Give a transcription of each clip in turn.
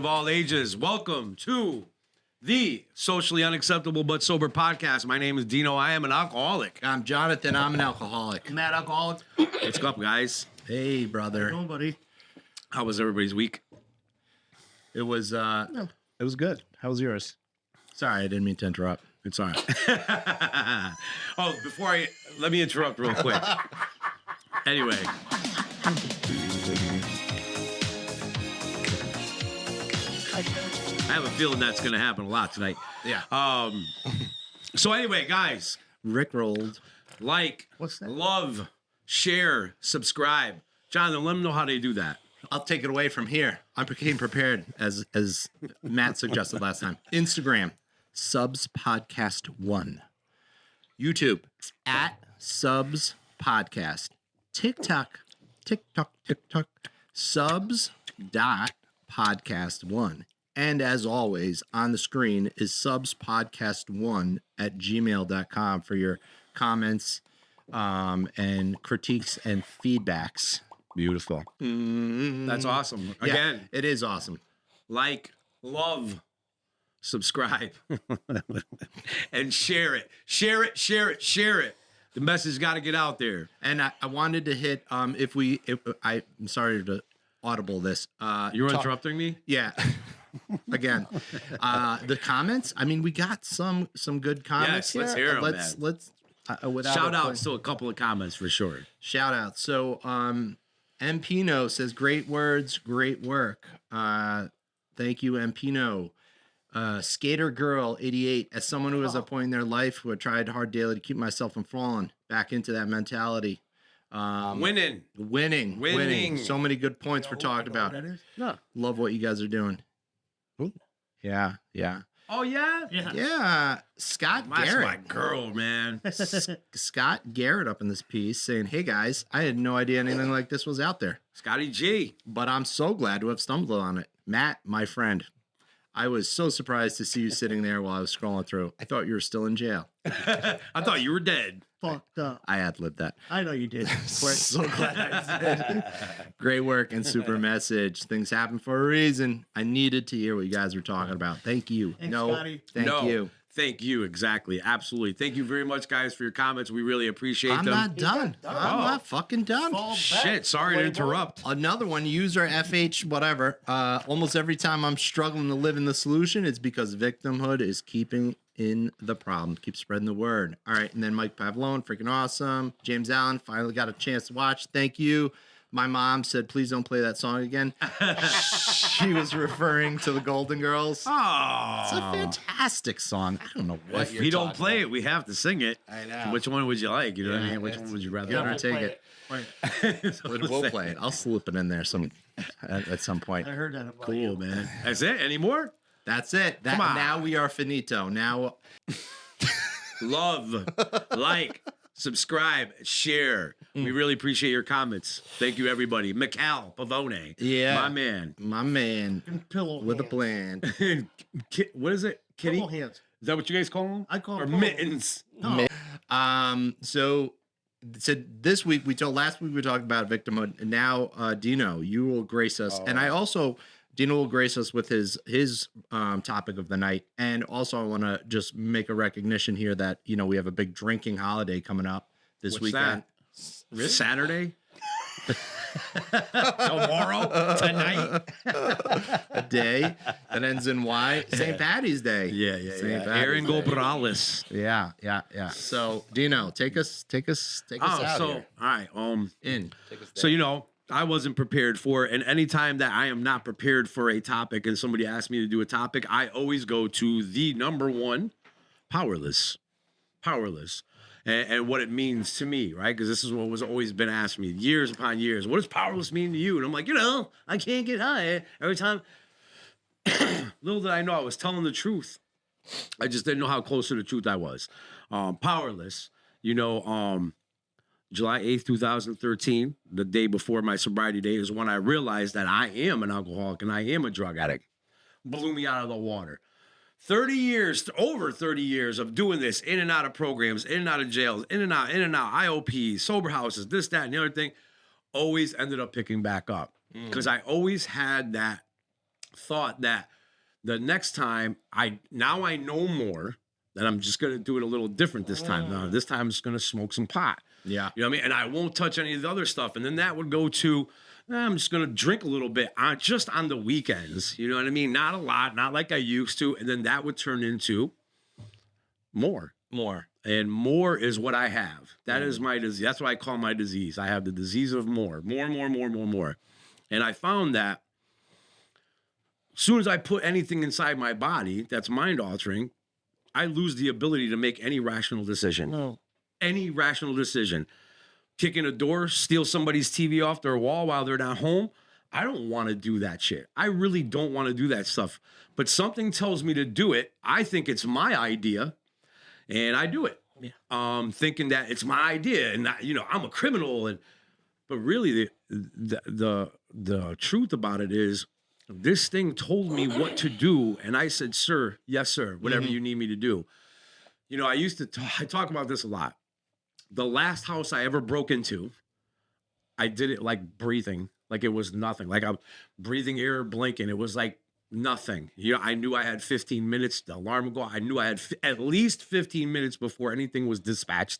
of all ages. Welcome to the Socially Unacceptable But Sober podcast. My name is Dino. I am an alcoholic. I'm Jonathan. I'm an alcoholic. Mad alcoholic. What's up, guys? Hey, brother. Nobody. How was everybody's week? It was good. How was yours? Sorry, I didn't mean to interrupt. It's all right. Let me interrupt real quick. Anyway. I have a feeling that's going to happen a lot tonight. Yeah. So anyway, guys, Rickrolled. like, What's that? love, share, subscribe. Jonathan, let them know how they do that. I'll take it away from here. I became prepared, as Matt suggested last time. Instagram, Subs Podcast 1. YouTube, at Subs Podcast. TikTok, Subs dot podcast 1. And as always, on the screen is subspodcast1 at gmail.com for your comments and critiques and feedbacks. Beautiful. That's awesome. Again, Yeah, it is awesome. like, love, subscribe, and share it. Share it. The message got to get out there. And I wanted to hit I'm sorry to audible this. You're interrupting me? Yeah. Again, the comments. I mean, we got some good comments. Yes, let's here. hear 'em, Let's without Shout outs to a couple of comments for sure. Shout out. So, M. Pino says, great words, great work. Thank you, M. Pino. Skater Girl 88. As someone who was at a point in their life who had tried hard daily to keep myself from falling back into that mentality. Winning. So many good points we're talking about. That is? No. Love what you guys are doing. Yeah. Oh, yeah? Yeah. Scott That's Garrett. my girl, man. Scott Garrett up in this piece saying, hey guys, I had no idea anything like this was out there, Scotty G. but I'm so glad to have stumbled on it. Matt, my friend, I was so surprised to see you sitting there while I was scrolling through. I thought you were still in jail. I thought you were dead. Fucked up. I ad-libbed that. I know you did. So glad I did. Great work and super message. Things happen for a reason. I needed to hear what you guys were talking about. Thank you. Thanks, Scotty. Thank you. Thank you. Exactly. Absolutely. Thank you very much, guys, for your comments. We really appreciate I'm them. not done. I'm not fucking done. Fall back. Shit. Sorry to interrupt. Another one, user FH whatever. Almost every time I'm struggling to live in the solution, it's because victimhood is keeping in the problem. Keep spreading the word. All right. And then Mike Pavlone, freaking awesome. James Allen, finally got a chance to watch. Thank you. My mom said, please don't play that song again. She was referring to the Golden Girls. Oh. It's a fantastic song. I don't know what If we don't play it, we have to sing it. I know. Which one would you like? You know what I mean? Which one would you rather? Better We'll take play it. Wait, We'll play it. I'll slip it in there at some point. I heard that about Cool, you. man. That's it? Any more? That's it. Come on. Now we are finito. Now Love, like, subscribe, share. We really appreciate your comments. Thank you, everybody. Mikal Pavone. Yeah. My man. Pillow with a hands. plan. What is it? Kitty? Pillow hands. Is that what you guys call them? I call Or them pillow mittens. No. So this week last week we talked about victimhood, and now Dino, you will grace us, and I also Dino will grace us with his topic of the night, and also I want to just make a recognition here that we have a big drinking holiday coming up this What's weekend. that? Saturday? Tomorrow? Tonight? A day that ends in Y. St. Patty's Day. Yeah. Aaron Gobralis. Yeah. So Dino, take us out So, here. all right. Take us So, I wasn't prepared for it. And anytime that I am not prepared for a topic and somebody asks me to do a topic, I always go to the number one, Powerless. And what it means to me, right? Because this is what was always been asked me years upon years. What does powerless mean to you? And I'm like, I can't get high every time. Little did I know I was telling the truth. I just didn't know how close to the truth I was. Powerless, July 8th, 2013, the day before my sobriety day, is when I realized that I am an alcoholic and I am a drug addict. Blew me out of the water. 30 years, over 30 years of doing this, in and out of programs, in and out of jails, in and out, IOPs, sober houses, this, that, and the other thing, always ended up picking back up. Because I always had that thought that the next time I know more, that I'm just gonna do it a little different this time. Now, this time I'm just gonna smoke some pot. Yeah. You know what I mean? And I won't touch any of the other stuff. And then that would go to, I'm just gonna drink a little bit just on the weekends. You know what I mean? Not a lot, not like I used to. And then that would turn into more. And more is what I have. That is my disease. That's what I call my disease. I have the disease of more. And I found that as soon as I put anything inside my body that's mind altering, I lose the ability to make any rational decision. No. Any rational decision. Kick in a door, steal somebody's TV off their wall while they're not home. I don't want to do that shit. I really don't want to do that stuff. But something tells me to do it. I think it's my idea, and I do it. Yeah. Thinking that it's my idea, and not, I'm a criminal. But really, the truth about it is, this thing told me what to do, and I said, "Sir, yes, sir, whatever you need me to do." I talk about this a lot. The last house I ever broke into, I did it like breathing, like it was nothing. Like I'm breathing air, blinking. It was like nothing. I knew I had 15 minutes. The alarm would go. I knew I had at least 15 minutes before anything was dispatched.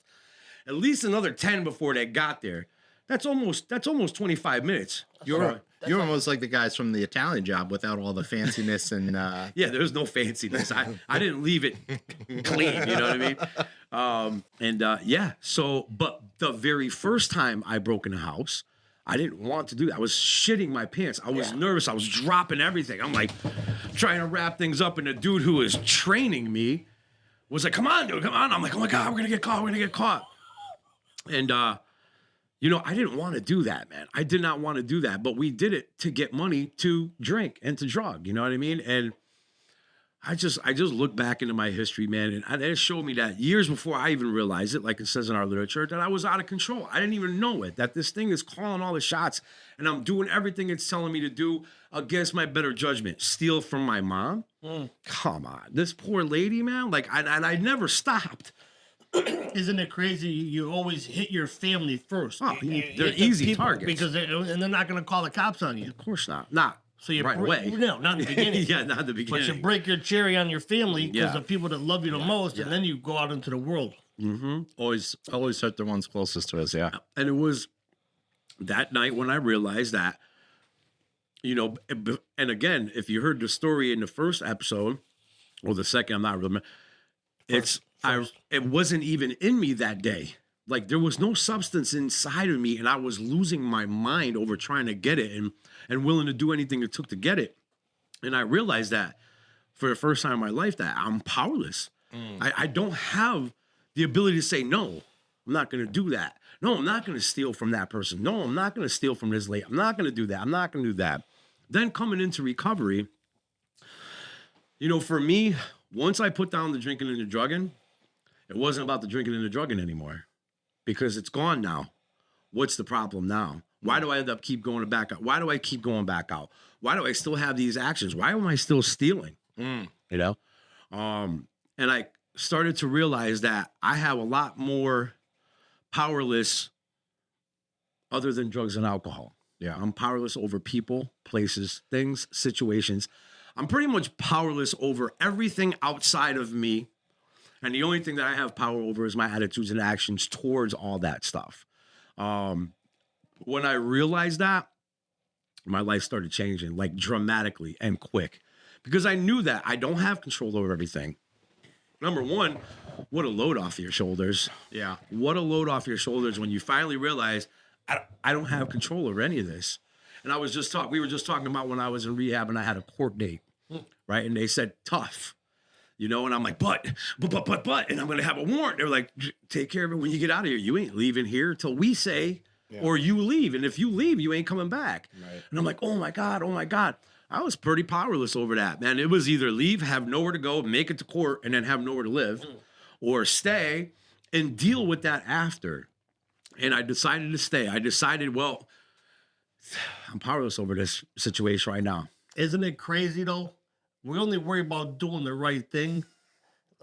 At least another 10 before they got there. That's almost 25 minutes. You're almost like the guys from the Italian Job without all the fanciness and Yeah, there's no fanciness. I didn't leave it clean, you know what I mean? But the very first time I broke in a house, I didn't want to do that. I was shitting my pants. I was nervous. I was dropping everything. I'm like trying to wrap things up, and the dude who was training me was like, "Come on, dude, come on." I'm like, "Oh my God, we're gonna get caught. And I didn't want to do that, man. I did not want to do that, but we did it to get money to drink and to drug. You know what I mean? And I just look back into my history, man, and it showed me that years before I even realized it, like it says in our literature, that I was out of control. I didn't even know it, that this thing is calling all the shots, and I'm doing everything it's telling me to do against my better judgment. Steal from my mom? Come on. This poor lady, man. Like, I never stopped. Isn't it crazy? You always hit your family first. Oh, You they're hit the easy people targets. because they're not going to call the cops on you. Of course not. Not So you right away. No, not in the beginning. Yeah, not in the But beginning. you break your cherry on your family because Yeah. the people that love you the most, and then you go out into the world. always hurt the ones closest to us. Yeah. And it was that night when I realized that, and again, if you heard the story in the first episode or the second, I'm not really, it wasn't even in me that day. Like there was no substance inside of me, and I was losing my mind over trying to get it and willing to do anything it took to get it. And I realized that for the first time in my life that I'm powerless. I don't have the ability to say, no, I'm not going to do that. No, I'm not going to steal from that person. No, I'm not going to steal from this lady. I'm not going to do that. I'm not going to do that. Then coming into recovery, for me, once I put down the drinking and the drugging, it wasn't about the drinking and the drugging anymore because it's gone now. What's the problem now? Why do I end up keep going back out? Why do I keep going back out? Why do I still have these actions? Why am I still stealing? And I started to realize that I have a lot more powerless other than drugs and alcohol. Yeah. I'm powerless over people, places, things, situations. I'm pretty much powerless over everything outside of me. And the only thing that I have power over is my attitudes and actions towards all that stuff. When I realized that, my life started changing like dramatically and quick because I knew that I don't have control over everything. Number one, what a load off your shoulders. Yeah. What a load off your shoulders when you finally realize I don't have control over any of this. And we were just talking about when I was in rehab and I had a court date, right? And they said, tough, and I'm like, but, and I'm going to have a warrant. They're like, take care of it when you get out of here. You ain't leaving here till we say, or you leave. And if you leave, you ain't coming back. Right. And I'm like, oh my God. I was pretty powerless over that, man. It was either leave, have nowhere to go, make it to court, and then have nowhere to live, or stay and deal with that after. And I decided to stay. I decided, well, I'm powerless over this situation right now. Isn't it crazy though? We only worry about doing the right thing.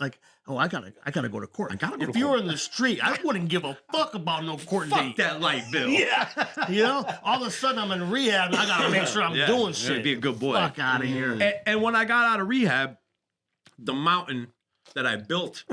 like, oh, I gotta go to court. gotta go if to you court. were in the street, I wouldn't give a fuck about no court Fuck date. that light bill. Yeah, you know, all of a sudden I'm in rehab and I gotta make sure I'm Yeah, doing yeah, shit. be a good boy. Fuck out of here. And when I got out of rehab, the mountain that I built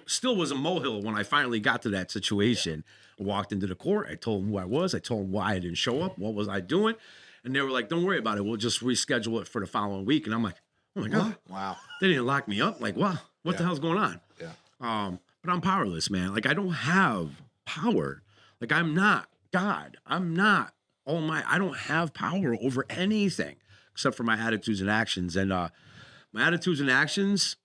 still was a molehill when I finally got to that situation. I walked into the court. I told them who I was. I told them why I didn't show up. What was I doing? And they were like, don't worry about it. We'll just reschedule it for the following week. And I'm like, oh my God. Wow. They didn't lock me up. Like, wow, what the hell's going on? Yeah. But I'm powerless, man. Like, I don't have power. Like, I'm not God. I'm not I don't have power over anything except for my attitudes and actions. And my attitudes and actions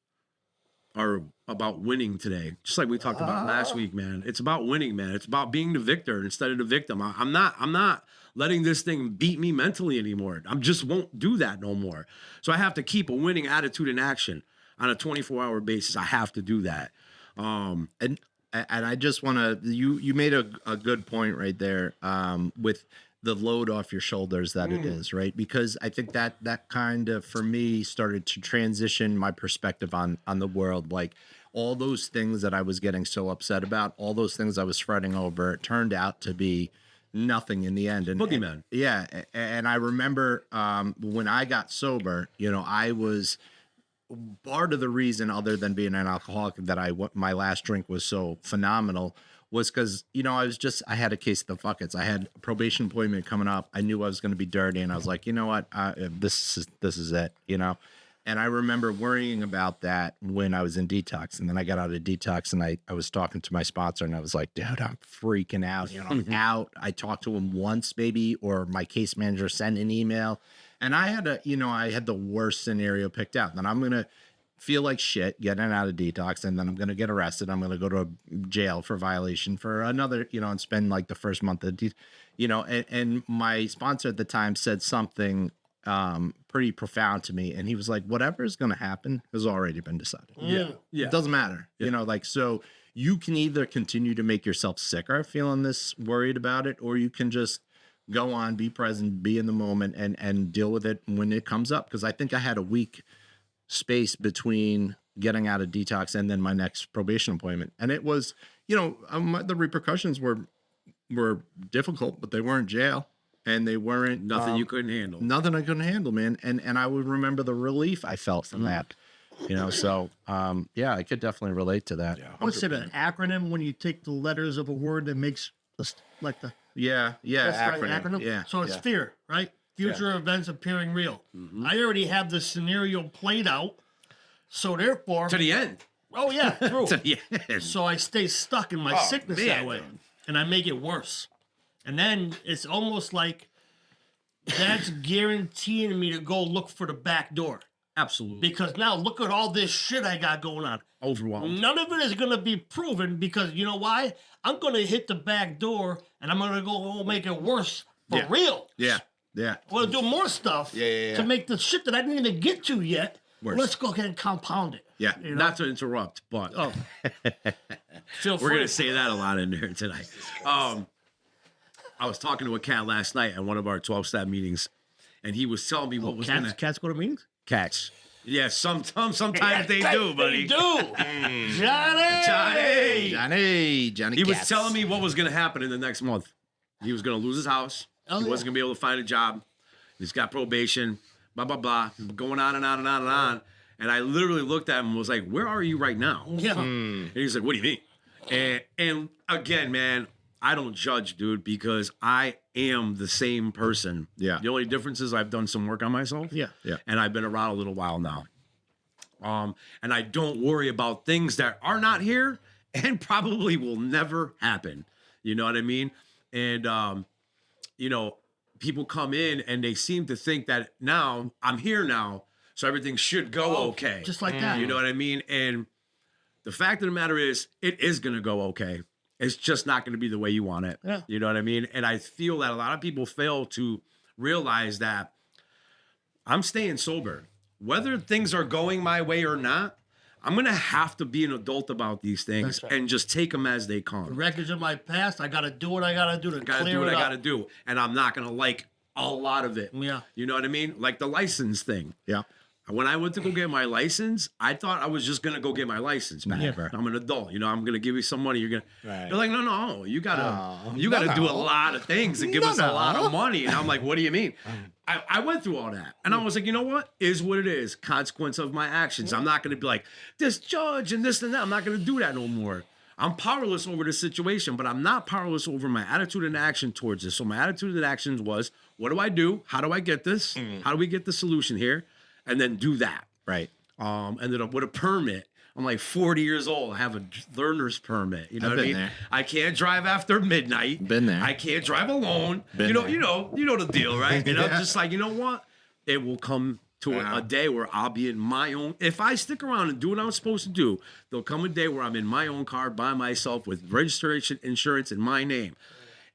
are about winning today. Just like we talked about last week, man. It's about winning, man. It's about being the victor instead of the victim. I'm not letting this thing beat me mentally anymore. I just won't do that no more. So I have to keep a winning attitude in action on a 24-hour basis. I have to do that. And I just want to, you made a good point right there, with the load off your shoulders that it is, right? Because I think that kind of, for me, started to transition my perspective on the world. Like, all those things that I was getting so upset about, all those things I was fretting over, it turned out to be nothing in the end. And Boogeyman. Yeah. And I remember when I got sober, you know, I was part of the reason, other than being an alcoholic, that my last drink was so phenomenal was because, you know, I had a case of the fuckets. I had a probation appointment coming up. I knew I was going to be dirty, and I was like, you know what, this is it, you know. And I remember worrying about that when I was in detox, and then I got out of detox, and I was talking to my sponsor, and I was like, dude, I'm freaking out. You know, I'm out. I talked to him once, maybe, or my case manager sent an email, and I had the worst scenario picked out. Then I'm gonna feel like shit getting out of detox, and then I'm gonna get arrested. I'm gonna go to jail for violation for another, you know, and spend like the first month of, and my sponsor at the time said something pretty profound to me, and he was like, whatever is gonna happen has already been decided. Yeah. It doesn't matter, you know, like, so you can either continue to make yourself sicker feeling this worried about it, or you can just go on, be present, be in the moment, and deal with it when it comes up. Because I think I had a week space between getting out of detox and then my next probation appointment, and it was, you know, the repercussions were difficult, but they weren't jail, and they weren't Nothing you couldn't handle. nothing I couldn't handle, man. And I would remember the relief I felt from that, you know. So yeah, I could definitely relate to that. What's it, an acronym when you take the letters of a word that makes like the Yeah, that's acronym. right, acronym? Yeah, So it's yeah. fear, right? Future events appearing real. I already have the scenario played out. So therefore, To the end. oh yeah, true. To the end. So I stay stuck in my sickness man. that way, and I make it worse. And then it's almost like that's guaranteeing me to go look for the back door. Absolutely. Because now look at all this shit I got going on. Overwhelmed. None of it is going to be proven because you know why? I'm going to hit the back door and I'm going to go make it worse for real. Yeah. I'm going to do more stuff Yeah. to make the shit that I didn't even get to yet. Worse. Let's go ahead and compound it. Yeah. You know? Not to interrupt, but Oh. Feel we're free. gonna say that a lot in there tonight. I was talking to a cat last night at one of our 12-step meetings, and he was telling me what was gonna Cats go to meetings? catch. Yeah, sometimes they do, buddy. They do. Johnny! Johnny. He was Cats. telling me what was gonna happen in the next month. He was gonna lose his house. Oh, He yeah. wasn't gonna be able to find a job. He's got probation. Blah blah blah. Going on and on and on and on. And I literally looked at him and was like, "Where are you right now?" Yeah. And he's like, "What do you mean?" And again, man, I don't judge, dude, because I am the same person. Yeah. The only difference is I've done some work on myself. Yeah. And I've been around a little while now. And I don't worry about things that are not here and probably will never happen. You know what I mean? And you know, people come in and they seem to think that now I'm here now, so everything should go okay. Just like that. You know what I mean? And the fact of the matter is, it is going to go okay. It's just not going to be the way you want it. Yeah. You know what I mean? And I feel that a lot of people fail to realize that I'm staying sober. Whether things are going my way or not, I'm going to have to be an adult about these things That's right. and just take them as they The come. records of my past, I got to do what I got to do to Got to clear do what it I up. got to do. And I'm not going to like a lot of it. Yeah. You know what I mean? Like the license thing. Yeah. When I went to go get my license, I thought I was just gonna go get my license back. Never. I'm an adult, you know. I'm gonna give you some money. You're Right. like, no, you gotta No, do a no. lot of things and give us a lot of money. And I'm like, what do you mean? I went through all that, and I was like, you know what? Is what it is. Consequence of my actions. I'm not gonna be like this judge and this and that. I'm not gonna do that no more. I'm powerless over the situation, but I'm not powerless over my attitude and action towards this. So my attitude and actions was, what do I do? How do I get this? How do we get the solution here? And then do that. Right. Ended up with a permit. I'm like 40 years old. I have a learner's permit. You know I've what I been mean? there. I can't drive after midnight. Been there. I can't drive alone. Been there. You know the deal, right? And I'm Yeah. just like, you know what? It will come to a day where I'll be in my own. If I stick around and do what I'm supposed to do, there'll come a day where I'm in my own car by myself with registration, insurance in my name.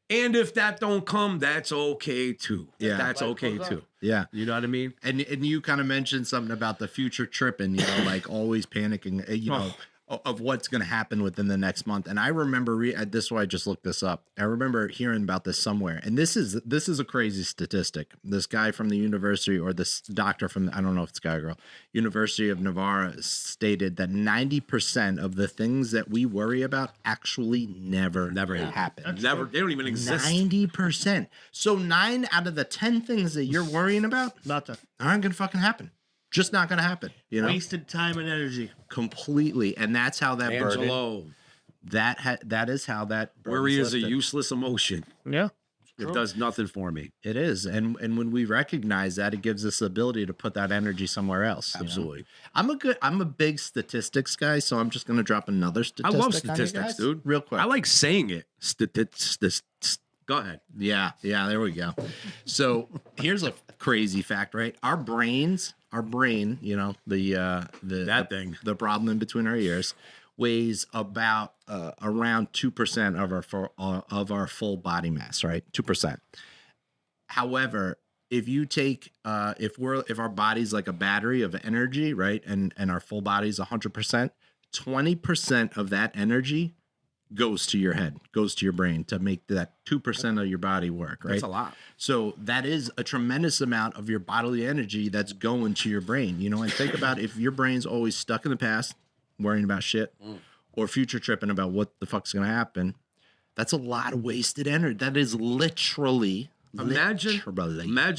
And if that don't come, that's okay too. Yeah. That's okay too. Yeah. You know what I mean? And you kind of mentioned something about the future tripping, you know, like always panicking, you know, of what's going to happen within the next month. And I remember this is why I just looked this up. I remember hearing about this somewhere. And this is a crazy statistic. This guy from the university, or this doctor from, I don't know if it's guy or girl, University of Navarra, stated that 90% of the things that we worry about actually never happen. Never. They don't even exist. 90%. So 9 out of the 10 things that you're worrying about Nothing. aren't gonna fucking happen. Just not gonna happen. You know, Wasted time and energy. completely. And that's how that burden. Angelo, That is how that worry burden's is a lifted. useless emotion. Yeah. It does nothing for me. It is, and when we recognize that, it gives us the ability to put that energy somewhere else. you know? Absolutely. I'm a big statistics guy, so I'm just gonna drop another I statistic. love on you statistics, guys, dude. Real quick. I like saying it. Go ahead. Yeah, there we go. So here's a crazy fact, right? Our brain, you know, That thing. the problem in between our ears, weighs about around 2% of our full body mass, right? 2%. However, if you take if our body's like a battery of energy, right, and our full body's 100%, 20% of that energy goes to your head, goes to your brain to make that 2% of your body work, right? That's a lot. So that is a tremendous amount of your bodily energy that's going to your brain, you know, and think about if your brain's always stuck in the past, worrying about shit, or future tripping about what the fuck's going to happen. That's a lot of wasted energy. That is literally. Imagine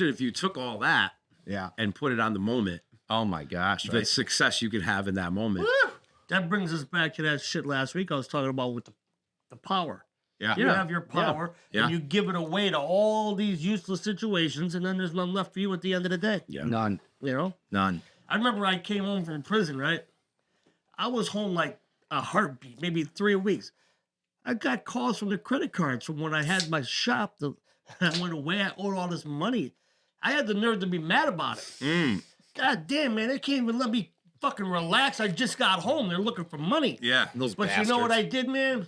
if you took all that Yeah. and put it on the moment, Oh my gosh. the Right? success you could have in that moment. That brings us back to that shit last week I was talking about with the power. Yeah. You have your power Yeah. and you give it away to all these useless situations, and then there's none left for you at the end of the day. Yeah. None. You know? None. I remember I came home from prison, right? I was home like a heartbeat, maybe 3 weeks. I got calls from the credit cards from when I had my shop. I went away, I owed all this money. I had the nerve to be mad about it. God damn, man, they can't even let me fucking relax. I just got home. They're looking for money. Yeah. But you know what I did, man?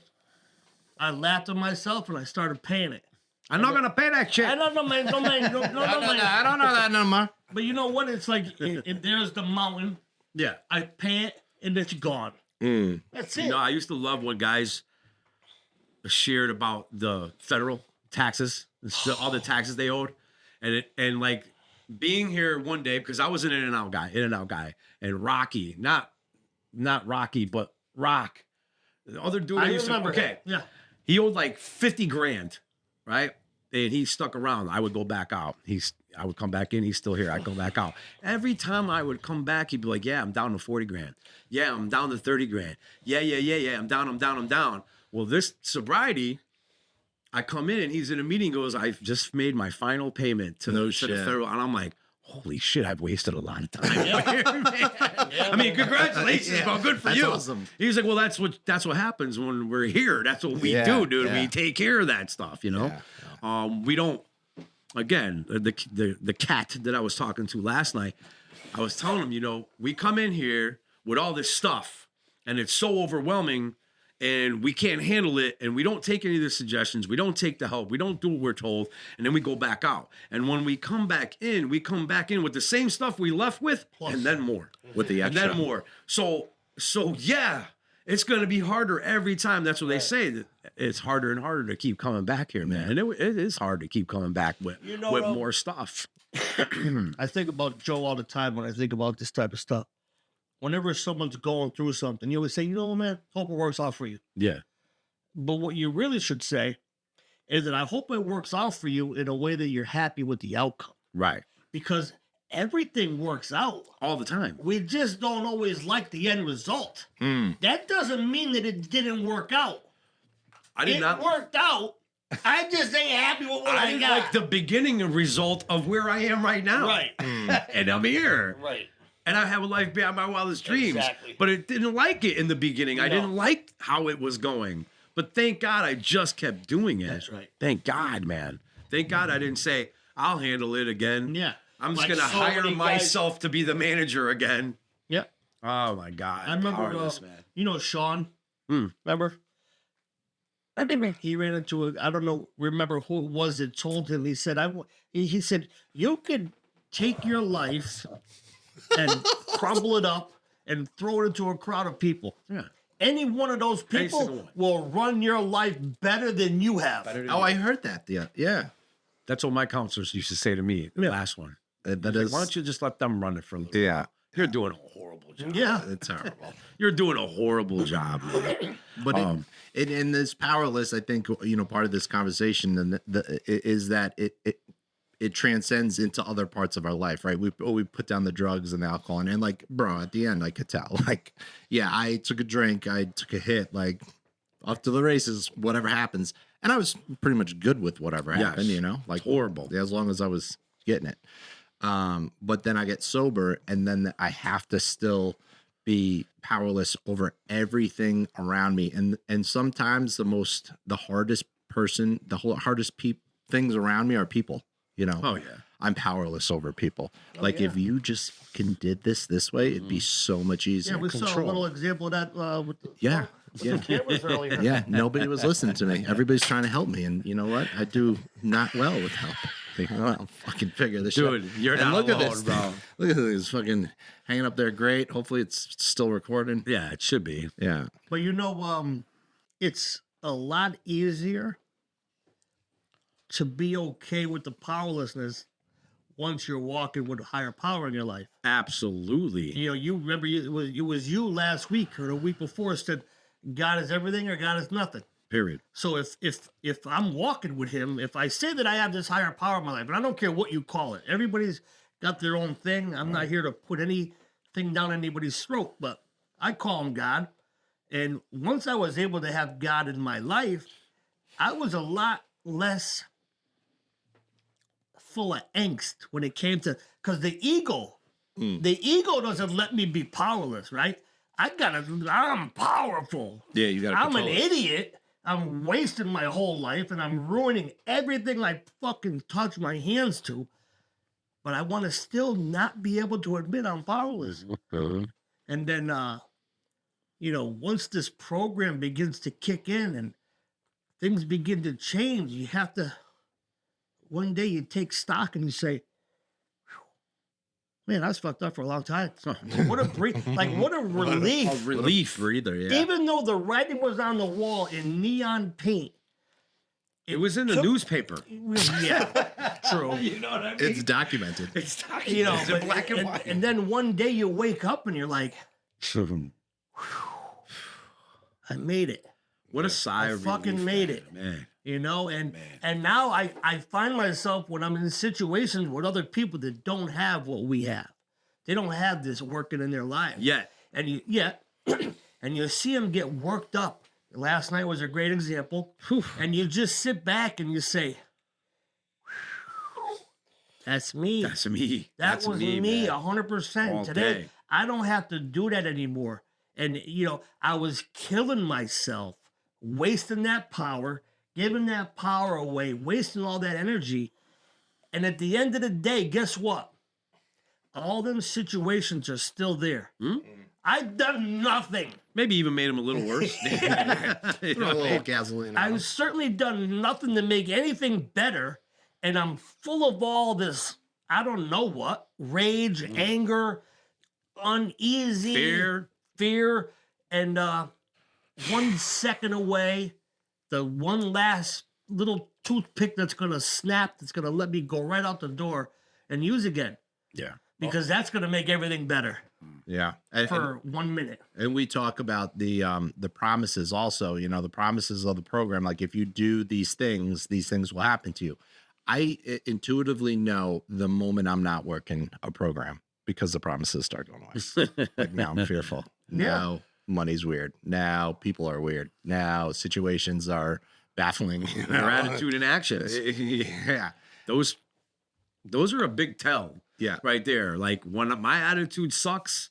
I laughed at myself and I started paying it. I'm not going to pay that shit. I don't know, man. No, man. No, man. I don't know that number. But you know what? It's like, if there's the mountain, Yeah. I pay it and it's gone. That's it. You know, I used to love when guys shared about the federal taxes, all the taxes they owed, and like being here one day because I was an In-N-Out guy, and Rocky, not Rocky, but Rock, the other dude. I used to, remember. okay, Yeah. he owed like 50 grand, right? And he stuck around. I would go back out. I would come back in. He's still here. I'd go back out. Every time I would come back, he'd be like, yeah, I'm down to 40 grand. Yeah, I'm down to 30 grand. Yeah. I'm down. Well, this sobriety, I come in and he's in a meeting, goes, I've just made my final payment to the federal. And I'm like, holy shit, I've wasted a lot of time. I mean, congratulations, bro. Good for That's you. awesome. He's like, well, that's what happens when we're here. That's what we Yeah, do, dude. yeah. We take care of that stuff, you know? We don't, again, the cat that I was talking to last night, I was telling him, you know, we come in here with all this stuff and it's so overwhelming and we can't handle it, and we don't take any of the suggestions, we don't take the help, we don't do what we're told, and then we go back out. And when we come back in with the same stuff we left with, and then more. With the And extra. then more. So yeah, it's going to be harder every time. That's what they say. That it's harder and harder to keep coming back here, man. And it is hard to keep coming back with more stuff. I think about Joe all the time when I think about this type of stuff. Whenever someone's going through something, you always say, you know, man, hope it works out for you. Yeah. But what you really should say is that I hope it works out for you in a way that you're happy with the outcome. Right. Because everything works out. All the time. We just don't always like the end result. That doesn't mean that it didn't work out. It worked out. I just ain't happy with what I didn't got. like the beginning and result of where I am right now. Right. And I'm here. Right. And I have a life beyond my wildest dreams. Exactly. But it didn't like it in the beginning. I didn't like how it was going. But thank God I just kept doing it. That's right. Thank God, man. Thank God I didn't say, I'll handle it again. Yeah. I'm just Like going to so hire many myself to be the manager again. Yeah. Oh, my God. I remember, Powerless, man. you know, Sean, remember? He ran into I don't know, remember who it was that told him, he said, he said, you could take your life and crumble it up and throw it into a crowd of people. Yeah. Any one of those single people one. will run your life better than you have. Oh, I heard that. Yeah. That's what my counselors used to say to me. The last one. That Like, is. why don't you just let them run it for a little? Yeah. You're doing a horrible job. Yeah. It's horrible. You're doing a horrible job, man. But in this powerless, I think, you know, part of this conversation and is that it transcends into other parts of our life, right? We put down the drugs and the alcohol, and like, bro, at the end, I could tell, like, yeah, I took a drink, I took a hit, like, off to the races, whatever happens, and I was pretty much good with whatever happened, you know, like Horrible. as long as I was getting it. But then I get sober, and then I have to still be powerless over everything around me, and sometimes the hardest things around me are people. You know, Oh, yeah. I'm powerless over people. Like if you just fucking did this way, it'd be so much easier. Yeah, we saw a little example of that with the, Yeah. the cameras earlier. Yeah, nobody was listening to me. Everybody's trying to help me, and you know what? I do not well with help. I'll fucking figure this shit. Dude, you're And not look at alone, this, bro. Look at this fucking hanging up there. Great. Hopefully, it's still recording. Yeah, it should be. Yeah. But you know, it's a lot easier to be okay with the powerlessness once you're walking with a higher power in your life. Absolutely. You know, you remember it was you last week or the week before said, God is everything or God is nothing. Period. So if I'm walking with him, if I say that I have this higher power in my life, and I don't care what you call it, everybody's got their own thing. I'm not here to put anything down anybody's throat, but I call him God. And once I was able to have God in my life, I was a lot less full of angst when it came to, because the ego doesn't let me be powerless, right? I'm powerful. Yeah, you got to I'm an control it. idiot. I'm wasting my whole life and I'm ruining everything I fucking touch my hands to. But I want to still not be able to admit I'm powerless. And then, you know, once this program begins to kick in and things begin to change, you have to, one day you take stock and you say, man, I was fucked up for a long time. What a what a relief. A relief. Breather, yeah. Even though the writing was on the wall in neon paint. It was in the newspaper. Yeah, true. You know what I mean? It's documented. It's You know, it's in black and white. and then one day you wake up and you're like, I made it. What a sigh I of fucking relief, made it. man. You know, and now I find myself when I'm in situations with other people that don't have what we have. They don't have this working in their lives. Yet. And and you see them get worked up. Last night was a great example. And you just sit back and you say, that's me. That's me. That That's was me, me, man. 100%. All Today, day. I don't have to do that anymore. And, you know, I was killing myself, wasting that power, giving that power away, wasting all that energy. And at the end of the day, guess what? All them situations are still there. I've done nothing. Maybe even made him a little worse. Put a little gasoline on. I've certainly done nothing to make anything better. And I'm full of all this, I don't know what, rage, anger, uneasy, Fear. fear. And 1 second away, the one last little toothpick that's gonna snap, that's gonna let me go right out the door and use again. Yeah. Because that's gonna make everything better Yeah. for 1 minute. And we talk about the promises also, the promises of the program. Like if you do these things will happen to you. I intuitively know the moment I'm not working a program because the promises start going away. Like now I'm fearful. Now money's weird. Now people are weird. Now situations are baffling. Your attitude and actions. Yeah. Those are a big tell. Yeah. Right there. Like when my attitude sucks,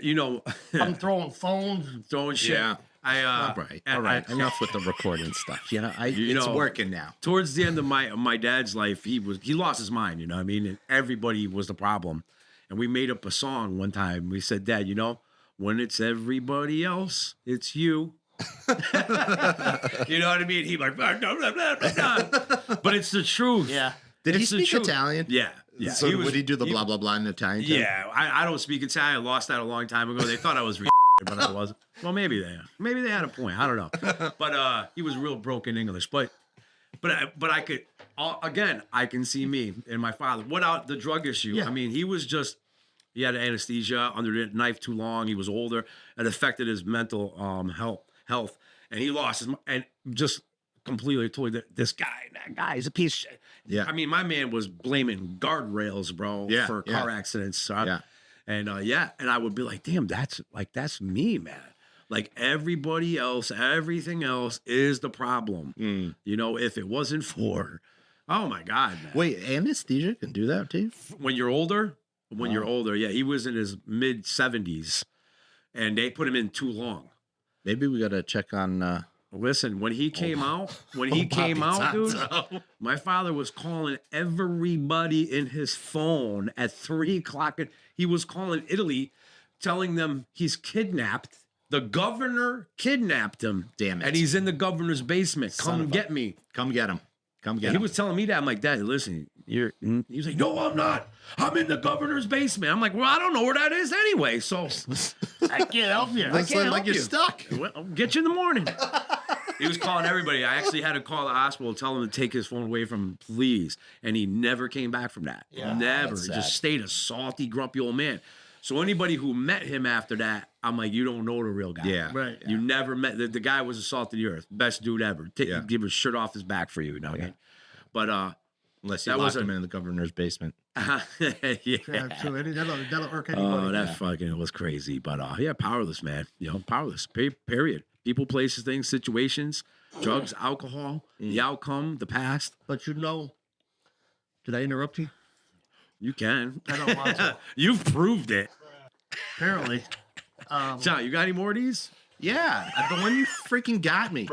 I'm throwing phones. throwing shit. Yeah. All All right. Enough with the recording stuff. It's working now. Towards the end of my dad's life, he lost his mind, you know what I mean? And everybody was the problem. And we made up a song one time. We said, Dad, when it's everybody else, it's you. You know what I mean? He like, blah, blah, blah, blah, blah. But it's the truth. Yeah. Did he It's the speak truth. Italian? Yeah. Yeah. So would he do the blah, blah, blah in Italian too? Yeah. I don't speak Italian. I lost that a long time ago. They thought I was but I wasn't. Well, maybe they had a point. I don't know. But he was real broken English. But I could, again, I can see me and my father. Without the drug issue, Yeah. I mean, he had anesthesia under the knife too long. He was older. It affected his mental health. And he lost his, and just completely told that that guy is a piece of shit. Yeah. I mean, my man was blaming guardrails, bro, Yeah, for car accidents. Yeah. And and I would be like, damn, that's me, man. Like everybody else, everything else is the problem. If it wasn't for, oh my God, man. Wait, anesthesia can do that too? When you're older, yeah, he was in his mid 70s and they put him in too long. Maybe we got to check on. Listen, when he came out, dude, my father was calling everybody in his phone at 3 o'clock. He was calling Italy, telling them he's kidnapped. The governor kidnapped him. Damn it. And he's in the governor's basement. Son Come of a- get me. Come get him. Come get He him. was telling me that. I'm like, Dad, listen, he was like, no, I'm not. I'm in the governor's basement. I'm like, well, I don't know where that is anyway. So I can't help you. Looks can't like help you're you. stuck. well, I'll get you in the morning. He was calling everybody. I actually had to call the hospital, tell him to take his phone away from him, please. And he never came back from that. Yeah, never. that's He sad. just stayed a salty, grumpy old man. So anybody who met him after that, I'm like, you don't know the real guy. Yeah. Right. You never met the guy was the salt of the earth, best dude ever. Yeah. Give his shirt off his back for you, what I mean? But Unless you That locked was him in the governor's basement. Yeah, yeah. so that'll irk anybody. Oh, that fucking was crazy. But yeah, powerless, man. Powerless. Period. People, places, things, situations, drugs, alcohol, the outcome, the past. But did I interrupt you? You can. I don't want to. You've proved it. Apparently. John, you got any more of these? Yeah, the one you freaking got me.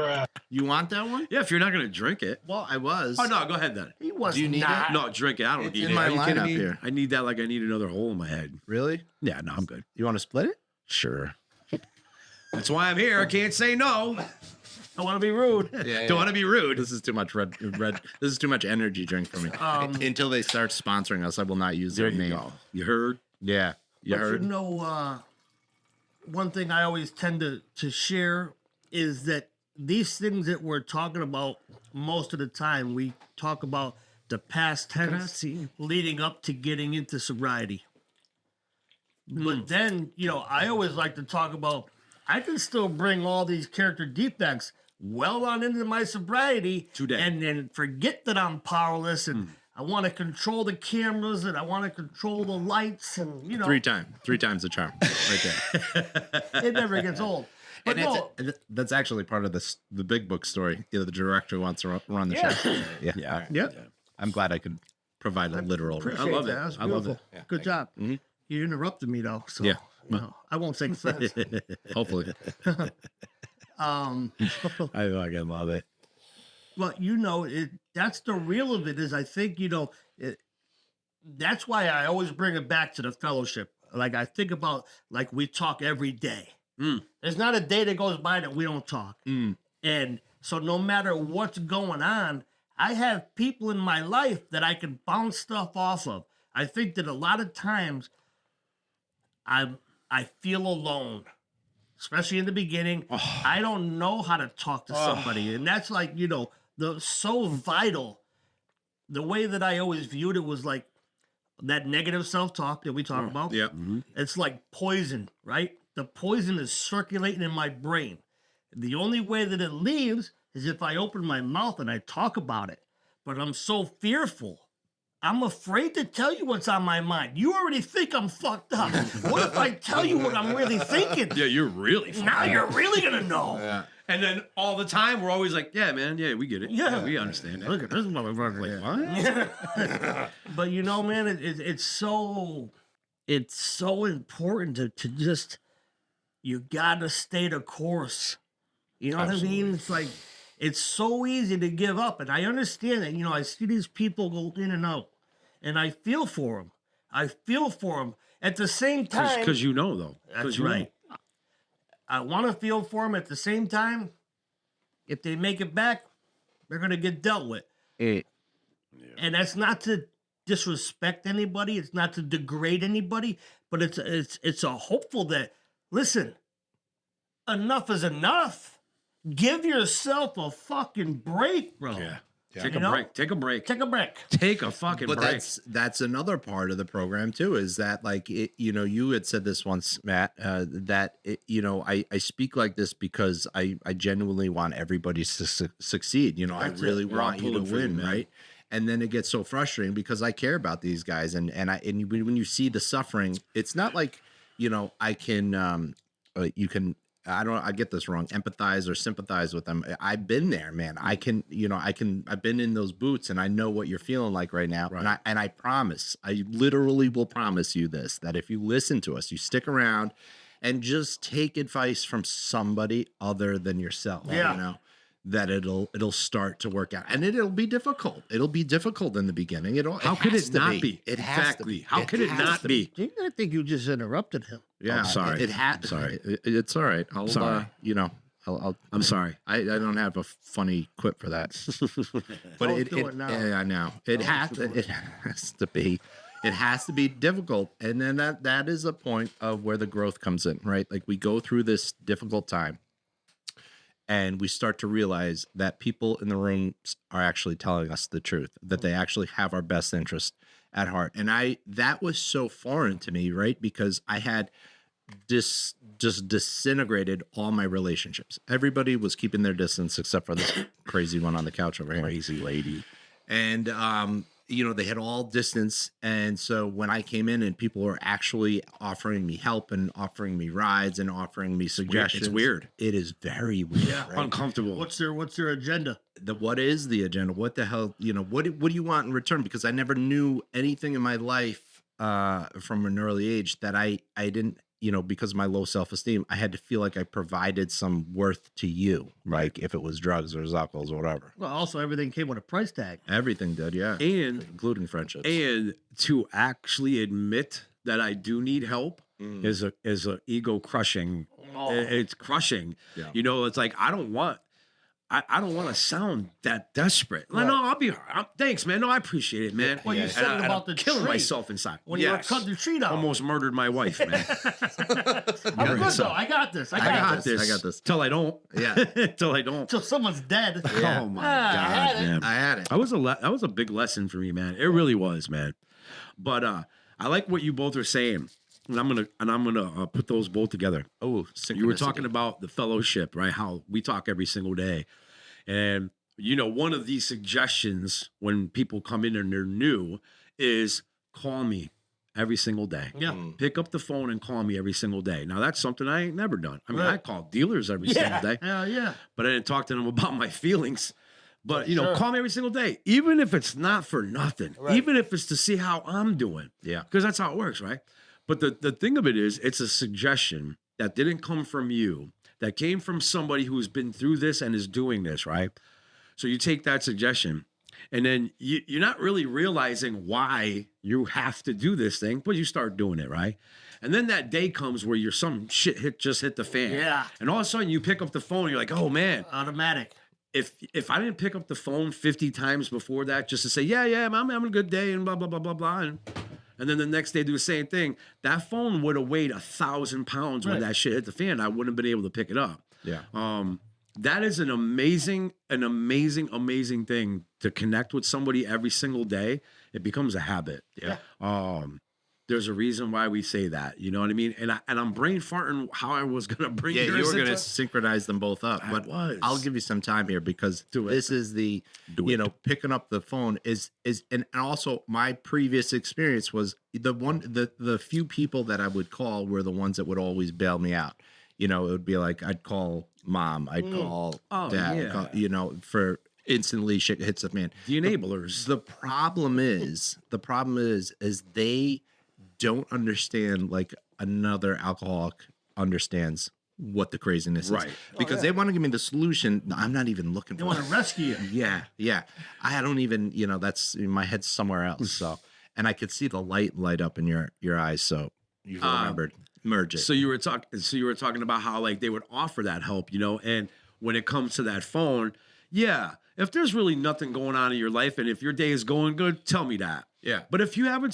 You want that one? Yeah, if you're not gonna drink it. Well, I was. Oh no, go ahead then. He was Do you need not. No, drink it. I don't It's need in it. my Are you kidding lineup me? here. I need that like I need another hole in my head. Really? Yeah, no, I'm good. You want to split it? Sure. That's why I'm here. I can't say no. I want to be rude. Yeah. Don't want to be rude. This is too much red. This is too much energy drink for me. Until they start sponsoring us, I will not use their name. You heard? Yeah, you But heard. one thing I always tend to share is that these things that we're talking about most of the time, we talk about the past tense leading up to getting into sobriety. But then, I always like to talk about, I can still bring all these character defects well on into my sobriety Today. and then forget that I'm powerless and I want to control the cameras and I want to control the lights and, Three times the charm, right there. it never gets old. But no, That's actually part of the big book story. The director who wants to run the Yeah. show. Yeah, Yeah. yeah. I'm glad I could provide a literal. Appreciate love that. it. That's I love beautiful. it. Good job. You interrupted me though, so Yeah. I won't take offense. Hopefully, I fucking love it. But that's the real of it. Is I think that's why I always bring it back to the fellowship. Like I think about like we talk every day. There's not a day that goes by that we don't talk. And so no matter what's going on, I have people in my life that I can bounce stuff off of. I think that a lot of times I feel alone. especially in the beginning. I don't know how to talk to somebody, and that's like, you know, so vital. The way that I always viewed it was like that negative self-talk that we talk about. Yep. It's like poison, right? The poison is circulating in my brain. The only way that it leaves is if I open my mouth and I talk about it. But I'm so fearful. I'm afraid to tell you what's on my mind. You already think I'm fucked up. What if I tell you what I'm really thinking? Yeah, you're really fucking Now you're really gonna know. Yeah. And then all the time, we're always like, yeah, man, yeah, we get it. Yeah. We understand it. Look at this motherfucker. What? But you know, man, it's so important to just, you gotta stay the course. You know what I mean? It's like, it's so easy to give up. And I understand that, you know, I see these people go in and out, and I feel for them. I feel for them. At the same time, Because you know, though. that's you know. right. I want to feel for them. At the same time, if they make it back, they're going to get dealt with. And that's not to disrespect anybody. It's not to degrade anybody, but it's a hopeful that, listen, enough is enough. Give yourself a fucking break, bro. Yeah. Yeah. Take You a know? break. Take a break. Take a break. Take a fucking But break. that's another part of the program too, is that like it, you know, you had said this once, Matt, that it, you know, I speak like this because I genuinely want everybody to succeed. You know, That's I really We're all want you to pulling for you, win, man. right? And then it gets so frustrating because I care about these guys, and when you see the suffering, it's not like, you know, I can you can. I get this wrong, empathize or sympathize with them. I've been there, man. I've been in those boots, and I know what you're feeling like right now. Right. And I promise, I literally will promise you this, that if you listen to us, you stick around and just take advice from somebody other than yourself, Yeah. you know, that it'll start to work out. And it'll be difficult. It'll be difficult in the beginning. How could has it to not be? It has to Exactly. be. How could it has not to be? I think you just interrupted him. Yeah, I'm sorry. It had. Sorry. It's all right. I'll, Sorry. you know, I'll. I'm sorry. I don't have a funny quip for that. But Don't do it now. Yeah, I know. It has to be. It has to be difficult. And then that is a point of where the growth comes in, right? Like we go through this difficult time and we start to realize that people in the rooms are actually telling us the truth, that they actually have our best interest at heart. And that was so foreign to me, right? Because I had just disintegrated all my relationships. Everybody was keeping their distance except for this crazy one on the couch over here. Crazy lady. And you know, they had all distance. And so when I came in and people were actually offering me help and offering me rides and offering me suggestions, It's weird. It is very weird. Yeah. Right? Uncomfortable. What's their agenda? What is the agenda? What the hell, you know, what do you want in return? Because I never knew anything in my life from an early age that I didn't, you know, because of my low self-esteem, I had to feel like I provided some worth to you, like if it was drugs or alcohol or whatever. Well, also everything came with a price tag. Everything did, yeah. And Including friendships. and to actually admit that I do need help is a ego crushing. It's crushing. Yeah. You know, it's like I don't want to sound that desperate. Like, no, thanks, man. No, I appreciate it, man. Well, you said And about the killing tree. myself inside. When you were cutting the tree down. Almost murdered my wife, man. I'm good though. I got this. I got this. I got this. Till I don't. Yeah. Till I don't. Till someone's dead. Yeah. Oh my I god, had it. man. I had it. That was a big lesson for me, man. It really was, man. But I like what you both are saying, and I'm gonna put those both together. Oh, You were talking about the fellowship, right? How we talk every single day, and you know, one of these suggestions when people come in and they're new is call me every single day. Yeah. Pick up the phone and call me every single day. Now that's something I ain't never done. I mean, Right. I call dealers every single day, Hell yeah. but I didn't talk to them about my feelings. But you know, Sure. call me every single day, even if it's not for nothing, Right. even if it's to see how I'm doing. Yeah. Because that's how it works, right? But the thing of it is, it's a suggestion that didn't come from you, that came from somebody who's been through this and is doing this, right? So you take that suggestion, and then you're not really realizing why you have to do this thing, but you start doing it, right? And then that day comes where some shit just hit the fan. Yeah. And all of a sudden you pick up the phone and you're like, oh man, Automatic. if I didn't pick up the phone 50 times before that just to say, yeah, I'm having a good day and blah, blah, blah, blah, blah. And And then the next day do the same thing. That phone would have weighed 1,000 pounds when Right. that shit hit the fan. I wouldn't have been able to pick it up. Yeah. That is an amazing thing to connect with somebody every single day. It becomes a habit. Yeah. There's a reason why we say that. You know what I mean? And I'm brain farting how I was gonna bring. Yeah, you yours were going to into- synchronize them both up. I But was. I'll give you some time here because Do it. this is the, Do you it. know, picking up the phone is and also my previous experience was the few people that I would call were the ones that would always bail me out. You know, it would be like I'd call mom, I'd call Oh, dad, I'd yeah. call, you know, for instantly shit hits the fan. The enablers. The problem is they don't understand like another alcoholic understands what the craziness Right. is. Because they want to give me the solution. I'm not even looking They for want it. to rescue you. Yeah, yeah. I don't even, you know, that's my head's somewhere else. So, and I could see the light up in your eyes. So you remembered, merge it. So you were talking about how like they would offer that help, you know, and when it comes to that phone, yeah, if there's really nothing going on in your life and if your day is going good, tell me that. Yeah. But if you're having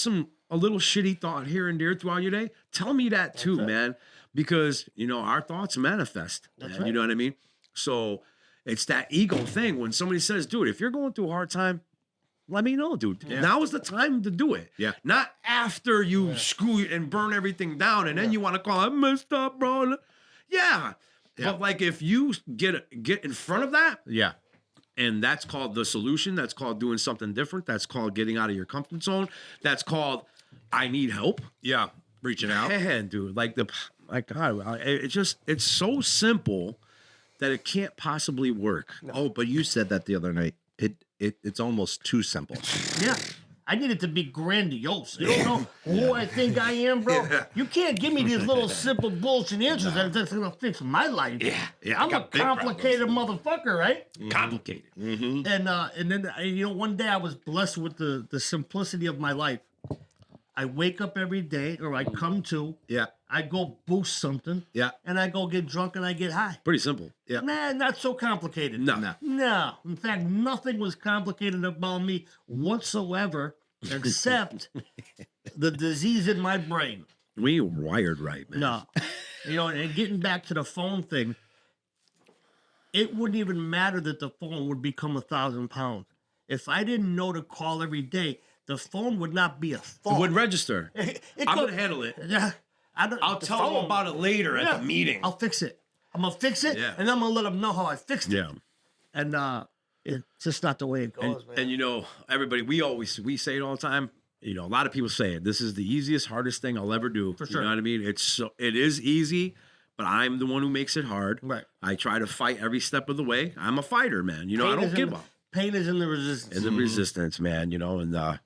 a little shitty thought here and there throughout your day, tell me that too, man. Because, you know, our thoughts manifest. Man, you know what I mean? So it's that ego thing. When somebody says, dude, if you're going through a hard time, let me know, dude. Now is the time to do it. Yeah. Not after you screw and burn everything down and then you want to call, I messed up, bro. Yeah. But like if you get in front of that, yeah. and that's called the solution. That's called doing something different. That's called getting out of your comfort zone. That's called I need help. Yeah. Reaching out. Man, dude, like my God, it's so simple that it can't possibly work. Oh, but you said that the other night. It's almost too simple. Yeah. I need it to be grandiose. You don't know who I think I am, bro. You can't give me these little simple bullshit answers that's gonna fix my life. Yeah, I'm a got big complicated motherfucker, right? Complicated. And then you know, one day I was blessed with the simplicity of my life. I wake up every day, or I come to. Yeah. I go boost something. Yeah. And I go get drunk and I get high. Pretty simple. Yeah. Nah, not so complicated. No. No. In fact, nothing was complicated about me whatsoever except the disease in my brain. We ain't wired right, man. No. You know, and getting back to the phone thing, it wouldn't even matter that the phone would become 1,000 pounds. If I didn't know to call every day, the phone would not be a thought. It wouldn't register. It I'm could- gonna handle it. Yeah. I'll tell them about it later at the meeting. I'll fix it. I'm gonna fix it, Yeah. and I'm gonna let them know how I fixed it. Yeah. And it's just not the way it goes, man. And you know, everybody, we say it all the time. You know, a lot of people say it. This is the easiest, hardest thing I'll ever do. For sure. You know what I mean? It is easy, but I'm the one who makes it hard. Right. I try to fight every step of the way. I'm a fighter, man. You know, I don't give up. Pain is in the resistance. And the resistance, man. You know, and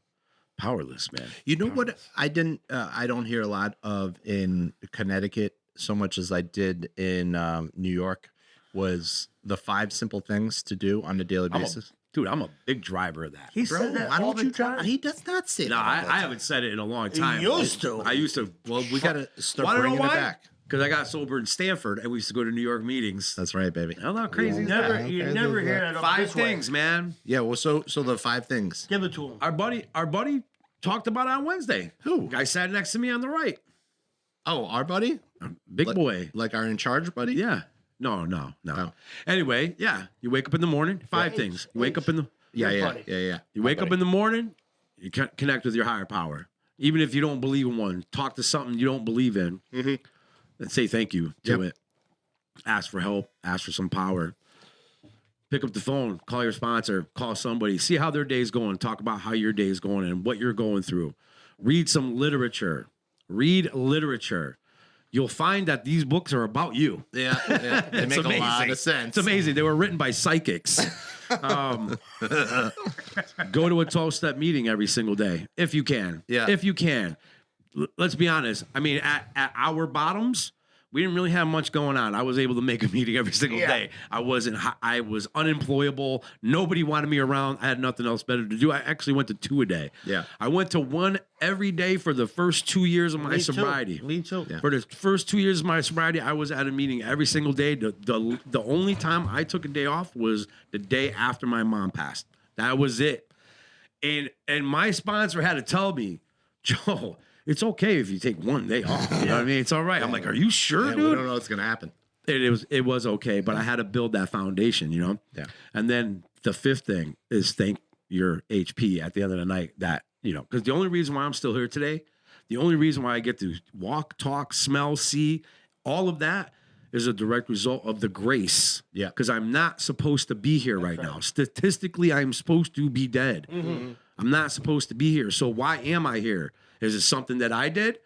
powerless, man. You know what I don't hear a lot of in Connecticut so much as I did in New York was the 5 simple things to do on a daily basis. Dude, I'm a big driver of that. He said that why all don't the you time. try? He does not say No, that. all the I time. haven't said it in a long time. used to. I used to. Well, we got to start Wanna know bringing it why? back. Because I got sober in Stanford and we used to go to New York meetings. That's right, baby. How not crazy You is never, that? you never hear that. Up 5 this way. things, man. Yeah, well, so the 5 things. Give it to him. Our buddy talked about it on Wednesday. Who? Guy sat next to me on the right. Oh, our buddy? Big boy. Like our in charge buddy? Yeah. No. Oh. Anyway, yeah. You wake up in the morning. 5 things. You wake up in the Yeah. you wake up in the morning. You connect with your higher power. Even if you don't believe in one, talk to something you don't believe in, and say thank you to it. Ask for help. Ask for some power. Pick up the phone. Call your sponsor. Call somebody. See how their day's going. Talk about how your day's going and what you're going through. Read some literature. Read literature. You'll find that these books are about you. Yeah. They make a lot of sense. It's amazing. They were written by psychics. Go to a 12-step meeting every single day if you can. Yeah. If you can. Let's be honest. I mean, at our bottoms, we didn't really have much going on. I was able to make a meeting every single day. I was unemployable. Nobody wanted me around. I had nothing else better to do. I actually went to 2 a day. Yeah. I went to 1 every day for the first 2 years of my sobriety. Me too. Yeah. For the first 2 years of my sobriety, I was at a meeting every single day. The only time I took a day off was the day after my mom passed. That was it. And my sponsor had to tell me, Joe, it's okay if you take one day off. You know what I mean? It's all right. I'm like, are you sure, Yeah, we dude? don't know what's gonna happen. It was okay, but I had to build that foundation, you know? Yeah. And then the fifth thing is thank your HP at the end of the night that, you know, because the only reason why I'm still here today, the only reason why I get to walk, talk, smell, see, all of that is a direct result of the grace. Yeah. Because I'm not supposed to be here right now. Statistically, I'm supposed to be dead. I'm not supposed to be here. So why am I here? Is it something that I did?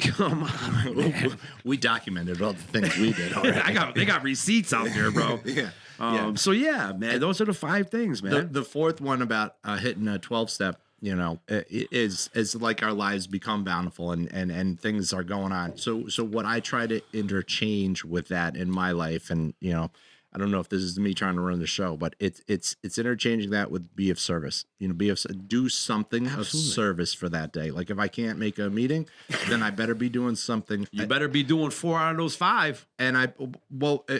Come on, man. We documented all the things we did. Already. They got receipts out there, bro. Yeah. So yeah, man, those are the 5 things, man. The fourth one about hitting a 12-step, you know, is like our lives become bountiful and things are going on. So what I try to interchange with that in my life, and you know, I don't know if this is me trying to run the show, but it's interchanging that with be of service. You know, do something of service for that day. Like if I can't make a meeting, then I better be doing something. You better be doing 4 out of those 5. And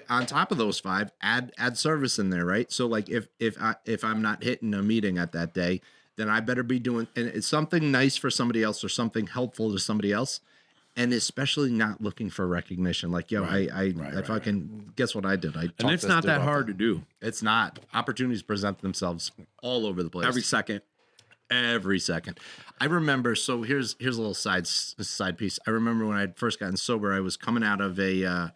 on top of those 5, add service in there, right? So like if I'm not hitting a meeting at that day, then I better be doing and it's something nice for somebody else or something helpful to somebody else. And especially not looking for recognition. Like, yo, I fucking guess what I did. And it's not that hard to do. It's not. Opportunities present themselves all over the place. Every second. I remember. So here's a little side piece. I remember when I had first gotten sober. I was coming out of me and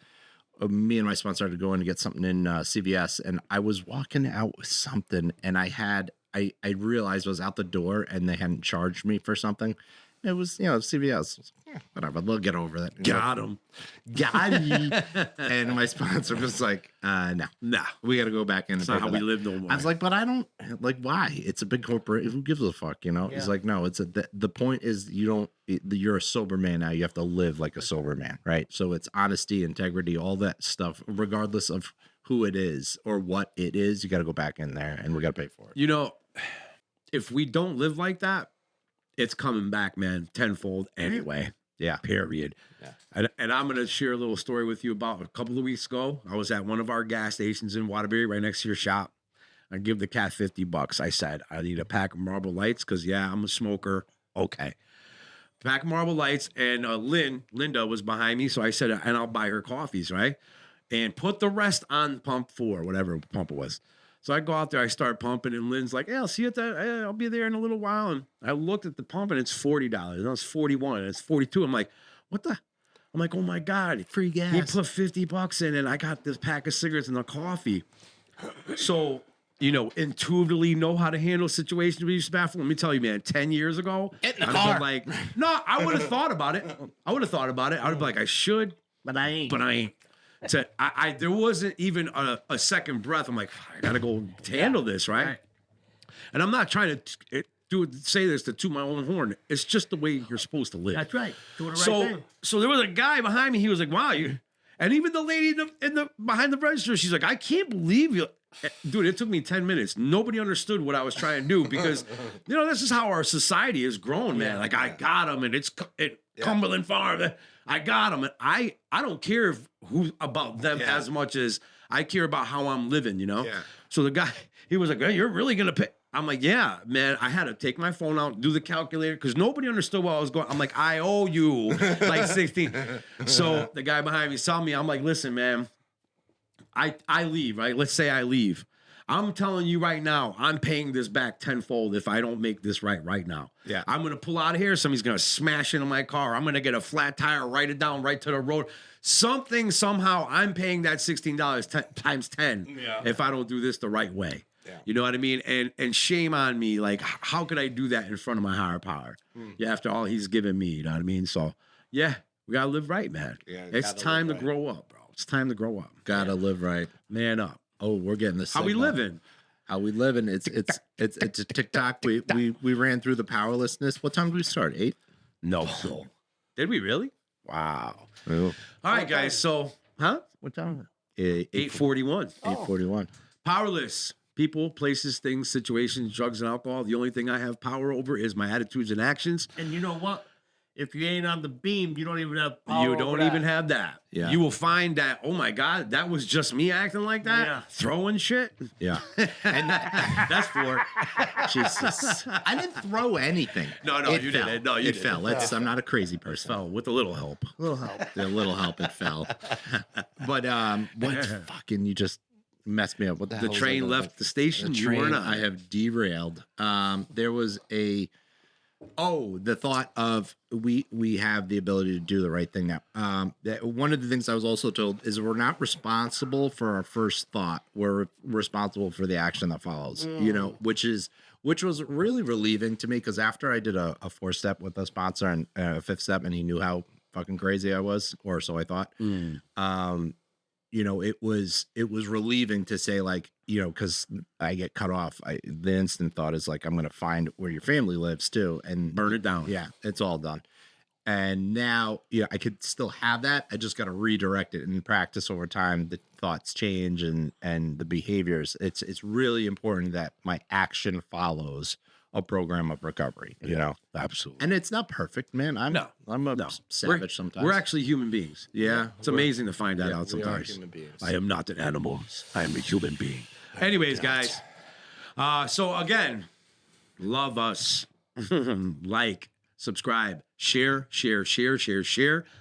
my sponsor had to go in to get something in CVS, and I was walking out with something, and I realized I was out the door, and they hadn't charged me for something. It was, you know, CVS. Whatever, they'll get over that. Got him. Got me. And my sponsor was like, no, we got to go back in. That's not how we live no more. I was like, but I don't, like, why? It's a big corporate. Who gives a fuck, you know? Yeah. He's like, no, the point is you're a sober man now. You have to live like a sober man, right? So it's honesty, integrity, all that stuff, regardless of who it is or what it is, you got to go back in there and we got to pay for it. You know, if we don't live like that, it's coming back, man, tenfold anyway. Yeah. Period. Yeah. And I'm going to share a little story with you about a couple of weeks ago. I was at one of our gas stations in Waterbury, right next to your shop. I give the cat $50. I said, I need a pack of Marlboro Lights because, yeah, I'm a smoker. Okay. Pack of Marlboro Lights. And Linda was behind me. So I said, and I'll buy her coffees, right? And put the rest on pump 4, whatever pump it was. So I go out there, I start pumping, and Lynn's like, "Yeah, I'll see you at that. I'll be there in a little while." And I looked at the pump, and it's $40. And it's 41, and it's 42. I'm like, "What the?" I'm like, "Oh my god, Free gas." He put $50 in, and I got this pack of cigarettes and a coffee. So, you know, intuitively know how to handle situations with use bathroom. Let me tell you, man. 10 years ago, Get in the I'd car. been like, no, I would have thought about it. I would be like, I should, But I ain't. but I ain't. So there wasn't even a second breath. I'm like, I gotta go handle this, right? And I'm not trying to say this to toot my own horn. It's just the way you're supposed to live. That's right. Doing the right thing. So there was a guy behind me. He was like, "Wow, you," and even the lady in the behind the register, she's like, "I can't believe you." Dude, it took me 10 minutes. Nobody understood what I was trying to do because, you know, this is how our society has grown, man. Like, I got him, and it's Cumberland Farm. I got them. And I don't care who about them as much as I care about how I'm living, you know? Yeah. So the guy, he was like, "Hey, you're really going to pay?" I'm like, "Yeah, man." I had to take my phone out, do the calculator, because nobody understood what I was going. I'm like, "I owe you like 16. So the guy behind me saw me. I'm like, "Listen, man, I leave, right? Let's say I leave. I'm telling you right now, I'm paying this back tenfold if I don't make this right now. Yeah. I'm going to pull out of here. Somebody's going to smash into my car. I'm going to get a flat tire, write it down right to the road. Something, somehow, I'm paying that $16 times 10 if I don't do this the right way. Yeah. You know what I mean? And shame on me. Like, how could I do that in front of my higher power? Yeah, after all he's given me, you know what I mean? So, yeah, we got to live right, man. Yeah, it's time to grow up, bro. It's time to grow up. Gotta live right. Man up. Oh, we're getting this. How we living? How we living? It's a TikTok. We ran through the powerlessness. What time did we start? 8? No. Did we really? Wow. Oh. All right, guys. So, huh? What time? 8:41. 8:41. Powerless. People, places, things, situations, drugs, and alcohol. The only thing I have power over is my attitudes and actions. And you know what? if you ain't on the beam, you don't even have power. You over don't that. even have that. Yeah. You will find that, oh my God, that was just me acting like that? Yeah. Throwing shit? Yeah. And That's for it. Jesus. I didn't throw anything. No, It you fell. didn't. No, you it didn't. fell. I'm not a crazy person. Fell with a little help. Little help. A little help, it fell. But what fucking you just messed me up. What the hell? The was I train gonna left think? the station. The You weren't train, on. I have derailed. There was the thought of we have the ability to do the right thing now. That one of the things I was also told is we're not responsible for our first thought. We're responsible for the action that follows. You know, which was really relieving to me because after I did a 4-step with a sponsor and a 5th step, and he knew how fucking crazy I was, or so I thought. You know, it was relieving to say, like, you know, because I get cut off. The instant thought is like, I'm going to find where your family lives too and Burn it down. Yeah, it's all done. And now, yeah, I could still have that. I just got to redirect it and practice over time. The thoughts change and the behaviors. It's really important that my action follows a program of recovery. You know, Absolutely. and it's not perfect, man. I'm a savage sometimes. We're actually human beings. yeah, It's amazing to find that yeah, out we are sometimes. human beings. I am not an animal. I am a human being. Anyways, guys. So again, love us. Like, subscribe, share.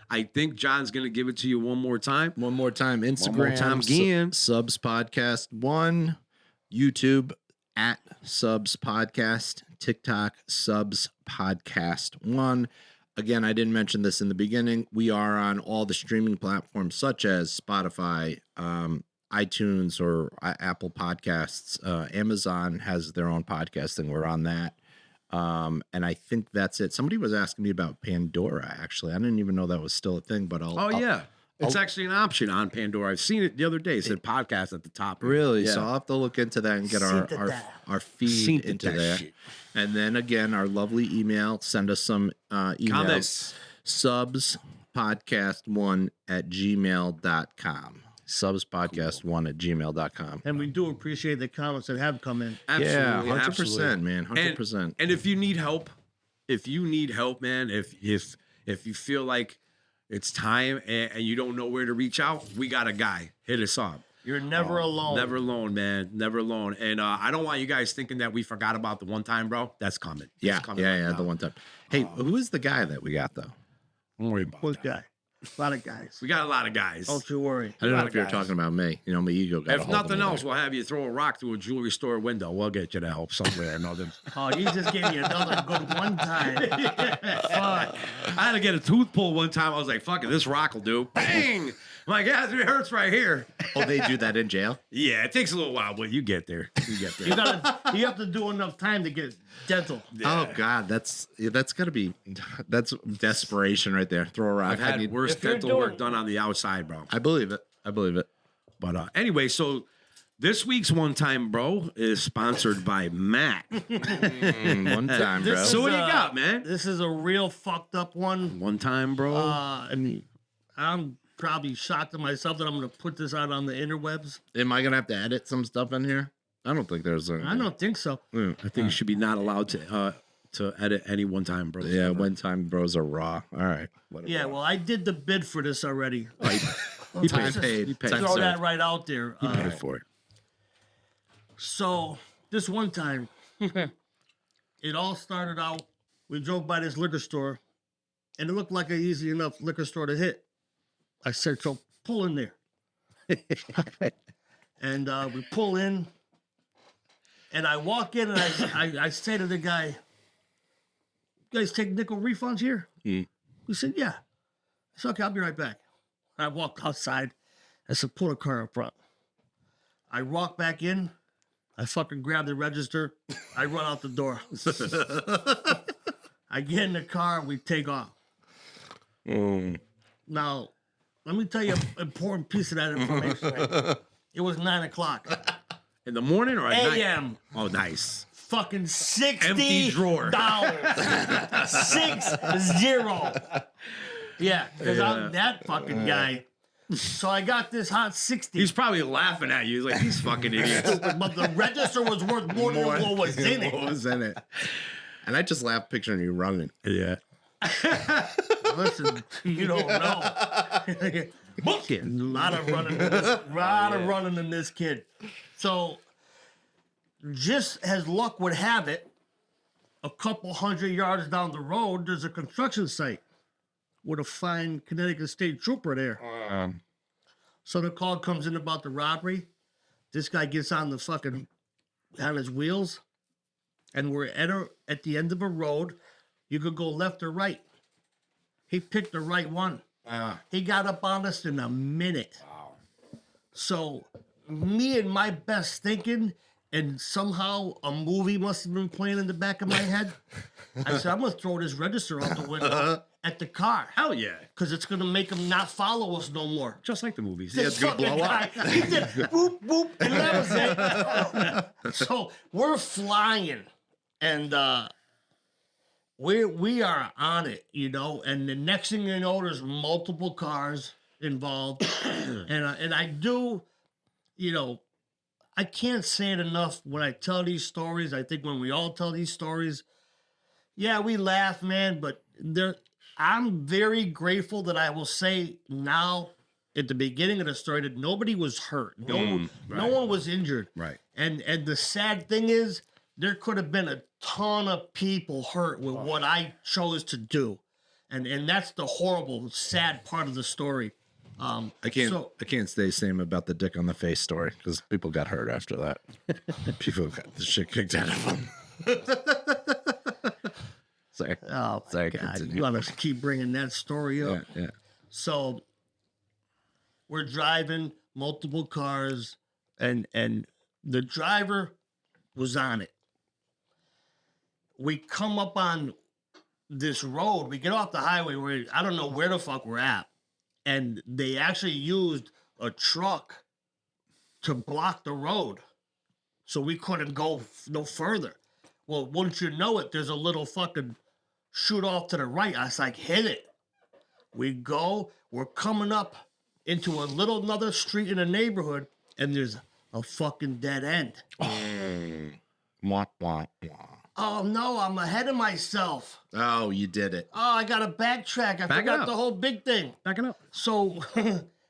I think John's gonna give it to you one more time. One more time, Instagram, more time again. Subs Podcast 1, YouTube at Subs Podcast, TikTok Subs Podcast 1. Again, I didn't mention this in the beginning. We are on all the streaming platforms such as Spotify, iTunes, or Apple Podcasts. Amazon has their own podcasting. We're on that. And I think that's it. Somebody was asking me about Pandora, actually. I didn't even know that was still a thing, but Yeah. It's actually an option on Pandora. I've seen it the other day. It said podcast at the top. Really? Yeah. So I'll have to look into that and get our feed Seen into that there. shit. And then again, our lovely email. Send us some emails. Comments. Subspodcast1@gmail.com. Subspodcast1@gmail.com. And we do appreciate the comments that have come in. Yeah, Absolutely. 100%, man. 100%. And if you need help, man, if you feel like it's time and you don't know where to reach out, we got a guy. Hit us up. You're never alone. Never alone, man. Never alone. And I don't want you guys thinking that we forgot about the one time, bro. That's coming. Yeah, That's coming yeah, right the now. one time. Hey, who is the guy that we got, though? Don't worry about What that. guy? A lot of guys. We got a lot of guys. Don't you worry. I don't know lot if of you're guys. talking about me. You know, my ego got a If hold of nothing me else, there. we'll have you throw a rock through a jewelry store window. We'll get you to help somewhere or another. Oh, you just gave me another good one time. Fuck. I had to get a tooth pulled one time. I was like, fuck it, this rock will do. Bang! I'm like, yeah, it hurts right here. Oh, they do that in jail? Yeah, it takes a little while, but you get there. You get there. You have to do enough time to get dental. Oh God, that's gotta be desperation right there. Throw a rock. I've had worse if you're dental work doing- done on the outside, bro. I believe it. But anyway, so this week's One Time Bro is sponsored by Matt. One time, bro. This So what is do you got, man? This is a real fucked up one. One Time Bro. I mean, I'm probably shocked at myself that I'm going to put this out on the interwebs. Am I gonna have to edit some stuff in here? I don't think there's a. I don't think so. I think you should be not allowed to edit any One Time Bro. Yeah, one time bros are raw. All right. Whatever. Yeah, well, I did the bid for this already. He paid. He paid. Time Throw served. that right out there. Pay for it. So this one time, it all started out. We drove by this liquor store, and it looked like an easy enough liquor store to hit. I said, "So pull in there," and we pull in, and I walk in, and I say to the guy, "You guys take nickel refunds here?" He said, "Yeah." I said, "Okay, I'll be right back." I walked outside. I said, "Pull the car up front." I walk back in. I fucking grab the register. I run out the door. I get in the car. We take off. Now, let me tell you an important piece of that information. Right? It was 9 o'clock In the morning or at night? a.m. Oh, nice. Fucking $60. Empty drawer. 60. Yeah, because I'm that fucking guy. So I got this hot 60. He's probably laughing at you. He's like, these fucking idiots. But the register was worth more than what was in What it. was in it? And I just laughed picturing you running. Yeah. Listen, you don't know. Book it. A lot of running in this kid. So, just as luck would have it, a couple 100 yards down the road, there's a construction site with a fine Connecticut State Trooper there. So the call comes in about the robbery. This guy gets on his wheels, and we're at the end of a road. You could go left or right. He picked the right one. He got up on us in a minute. Wow. So me and my best thinking, and somehow a movie must have been playing in the back of my head. I said, I'm going to throw this register out the window at the car. Hell yeah. Because it's going to make him not follow us no more. Just like the movies. Yeah, it's gonna blow up. He did whoop, whoop, and that was it. So we're flying, and we are on it, you know. And the next thing you know, there's multiple cars involved, and I do, you know, I can't say it enough when I tell these stories. I think when we all tell these stories, yeah, we laugh, man, but I'm very grateful that I will say now at the beginning of the story that nobody was hurt. No one was injured. Right. And the sad thing is there could have been a ton of people hurt with what I chose to do. And that's the horrible, sad part of the story. I can't say the same about the dick on the face story because people got hurt after that. People got the shit kicked out of them. Sorry. Oh, Sorry, God. continue. You want to keep bringing that story up. Yeah. So we're driving multiple cars, and the driver was on it. We come up on this road. We get off the highway where I don't know where the fuck we're at. And they actually used a truck to block the road. So we couldn't go no further. Well, wouldn't you know it, there's a little fucking shoot off to the right. I was like, hit it. We go, we're coming up into another street in the neighborhood, and there's a fucking dead end. Wah, wah, wah. Oh no, I'm ahead of myself. Oh, you did it. Oh, I gotta backtrack. I forgot the whole big thing. Backing up. So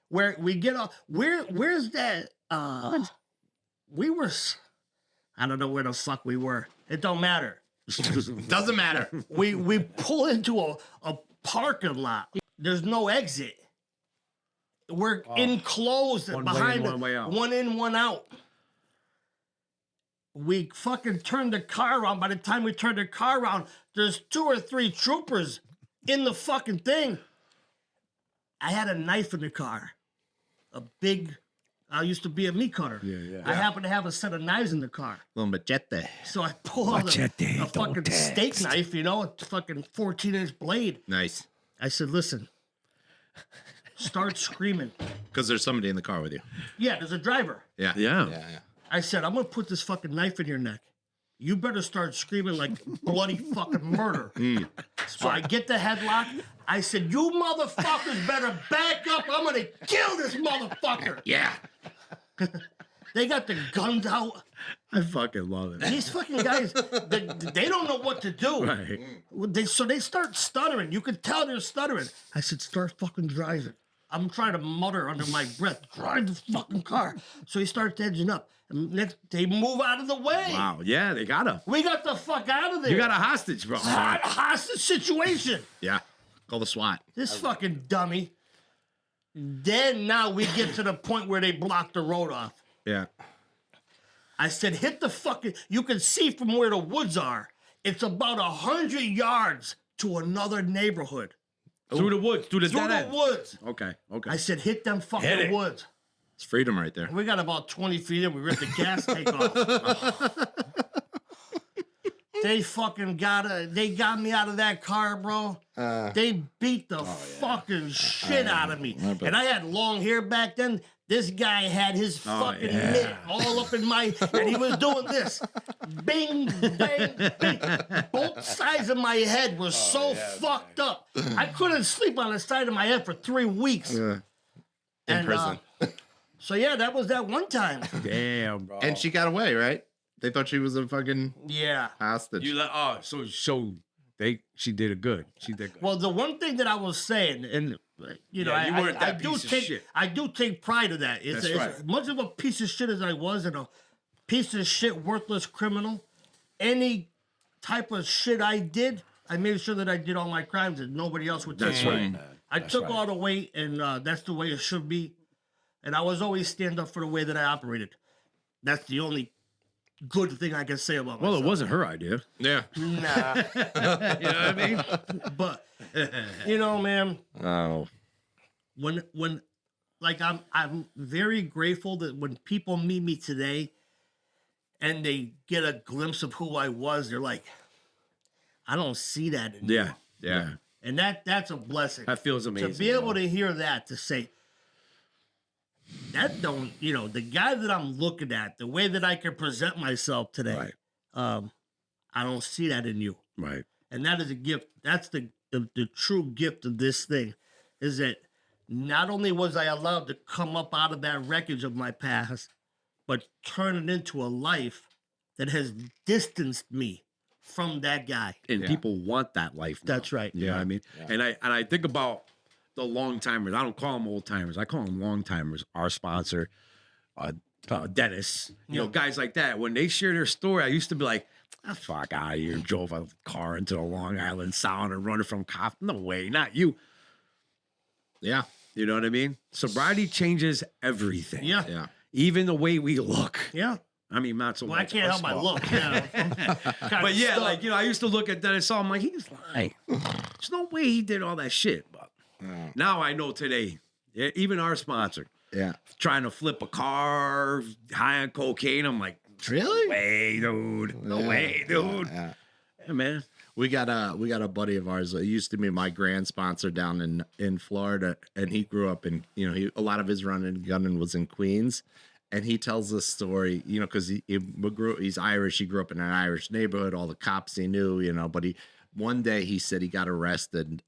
where we get off, where's that? We were, I don't know where the fuck we were. It don't matter. Doesn't matter. We pull into a parking lot. There's no exit. We're enclosed One way behind in, one way out. One in, one out. We fucking turned the car around. By the time we turned the car around, there's 2 or 3 troopers in the fucking thing. I had a knife in the car. I used to be a meat cutter. Yeah. I happen to have a set of knives in the car. Little machete. So I pull out a fucking steak knife, you know, a fucking 14-inch blade. Nice. I said, listen, start screaming. Because there's somebody in the car with you. Yeah, there's a driver. Yeah. I said, I'm going to put this fucking knife in your neck. You better start screaming like bloody fucking murder. So I get the headlock. I said, you motherfuckers better back up. I'm going to kill this motherfucker. Yeah. They got the guns out. I fucking love it. These fucking guys, they don't know what to do. Right. So they start stuttering. You can tell they're stuttering. I said, start fucking driving. I'm trying to mutter under my breath, drive the fucking car. So he starts edging up. And next, they move out of the way. Wow. Yeah, they got him. We got the fuck out of there. You got a hostage, bro. Hostage situation. Yeah. Call the SWAT. This fucking dummy. Then now we get to the point where they block the road off. Yeah. I said, hit the fucking, you can see from where the woods are. It's about 100 yards to another neighborhood. Through the woods, through the Through dead the end. woods. Okay. I said, hit them fucking woods. It's freedom right there. We got about 20 feet in. We ripped the gas tank off. They fucking they got me out of that car, bro. They beat the fucking shit out of me. And I had long hair back then. This guy had his fucking mitt all up in my, and he was doing this. Bing, bang, bing. Both sides of my head was so fucked up. I couldn't sleep on the side of my head for 3 weeks. In prison. So yeah, that was that one time. Damn, bro. And she got away, right? They thought she was a fucking Yeah. hostage. You so she did it good. She did good. Well, the one thing that I was saying, and you know, Yeah, you weren't that piece of shit. I do take pride in that. It's, That's right. as much of a piece of shit as I was, and a piece of shit, worthless criminal. Any type of shit I did, I made sure that I did all my crimes, and nobody else would take That's it. right. I That's took right. all the weight, and that's the way it should be. And I was always stand up for the way that I operated. That's the only good thing I can say about Well, myself. it wasn't her idea. Yeah. Nah. You know what I mean? But you know, man, Oh. when like I'm very grateful that when people meet me today and they get a glimpse of who I was, they're like, I don't see that in you. Yeah. And that's a blessing. That feels amazing. To be able to hear that, to say, that don't, you know, the guy that I'm looking at, the way that I can present myself today, Right. I don't see that in you. Right. And that is a gift. That's the true gift of this thing, is that not only was I allowed to come up out of that wreckage of my past, but turn it into a life that has distanced me from that guy. And people want that life now. That's right. You know what I mean? Yeah. And I think about the long timers. I don't call them old timers. I call them long timers. Our sponsor, Dennis, you know, guys like that. When they share their story, I used to be like, fuck out of here. Drove a car into the Long Island Sound and running from cops. No way, not you. Yeah. You know what I mean? Sobriety changes everything. Yeah. Yeah. Even the way we look. Yeah. I mean, not so Well, I much. can't us help my small. look. You know. But yeah, like, you know, I used to look at Dennis, I'm like, he's lying. There's no way he did all that shit. But now I know today, even our sponsor, Yeah. trying to flip a car, high on cocaine. I'm like, Really? no way, dude. No way, dude. Yeah. Yeah, man. We got a buddy of ours. It used to be my grand sponsor down in Florida, and he grew up in, you know, a lot of his running and gunning was in Queens, and he tells this story, you know, because he's Irish. He grew up in an Irish neighborhood. All the cops he knew, you know, but one day he said he got arrested.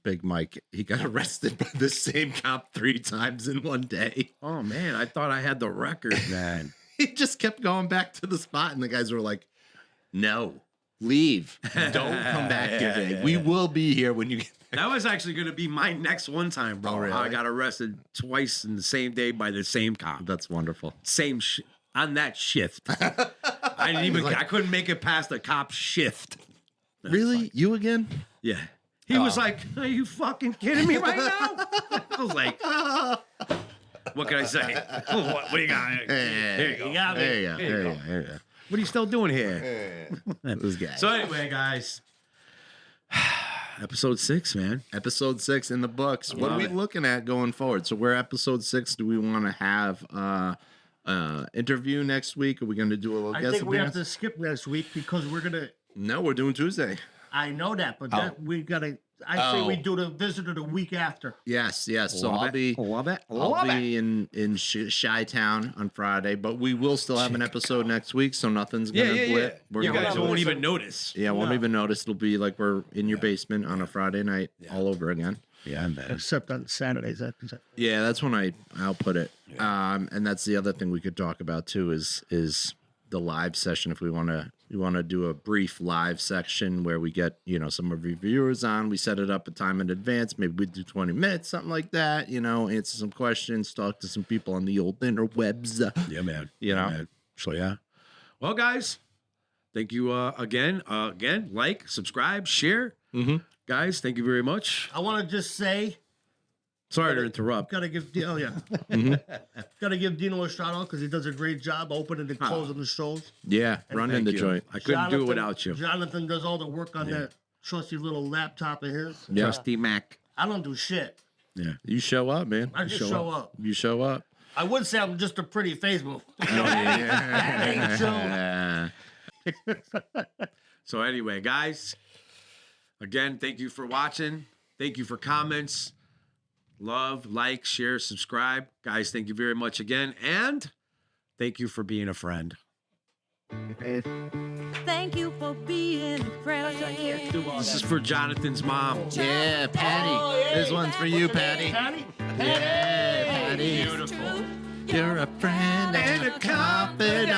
Big Mike, he got arrested by the same cop 3 times in one day. Oh, man. I thought I had the record, man. He just kept going back to the spot, and the guys were like, "No, leave. Don't come back here today. We will be here when you get there." That was actually going to be my next one time, bro. Oh, really? I got arrested twice in the same day by the same cop. That's wonderful. Same on that shift. I didn't even. I couldn't make it past the cop's shift. Really? You again? Yeah. He was like, "Are you fucking kidding me right now?" I was like, "What can I say? What do you got? Here you go. You got me. There you go. There you There you go. go. There you go. What are you still doing here?" This guy. So anyway, guys, episode 6, man. Episode 6 in the books. What are Love we it. looking at going forward? So we're episode 6. Do we want to have interview next week? Are we going to do a little I guest think we have appearance? to skip next week because we're gonna. No, we're doing Tuesday. I know that, but that we gotta. I say we do the visitor the week after. Yes, yes. So Love I'll it. be Love it. I'll Love it. be in Chi-Town on Friday, but we will still have an episode next week, so nothing's gonna blip. We're You gonna guys do won't it. even notice. Yeah, won't No. even notice. It'll be like we're in your basement on a Friday night all over again. Yeah, man. Except on Saturdays. Yeah, that's when I'll put it. And that's the other thing we could talk about too is the live session. If we want to do a brief live section where we get, you know, some of your viewers on, we set it up a time in advance. Maybe we do 20 minutes, something like that, you know, answer some questions, talk to some people on the old interwebs. Yeah, man. You know? Yeah, man. So yeah. Well, guys, thank you again. Like, subscribe, share. Guys, thank you very much. I want to just say, Sorry to interrupt. gotta give gotta give Dino a shout out because he does a great job opening and closing the shows. Yeah, running Thank the you. joint. I couldn't do it Jonathan- without you. Jonathan does all the work on that trusty little laptop of his. Yeah. Trusty Mac. I don't do shit. Yeah. You show up, man. I just show up. You show up. I would say I'm just a pretty face move. Yeah. That ain't true. So anyway, guys, again, thank you for watching. Thank you for comments. Love, like, share, subscribe. Guys, thank you very much again. And thank you for being a friend. Thank you for being a friend. This is for Jonathan's mom. Yeah, Patty. This one's for you, Patty. Patty? Yeah, Patty. Beautiful. You're a friend and a confidant.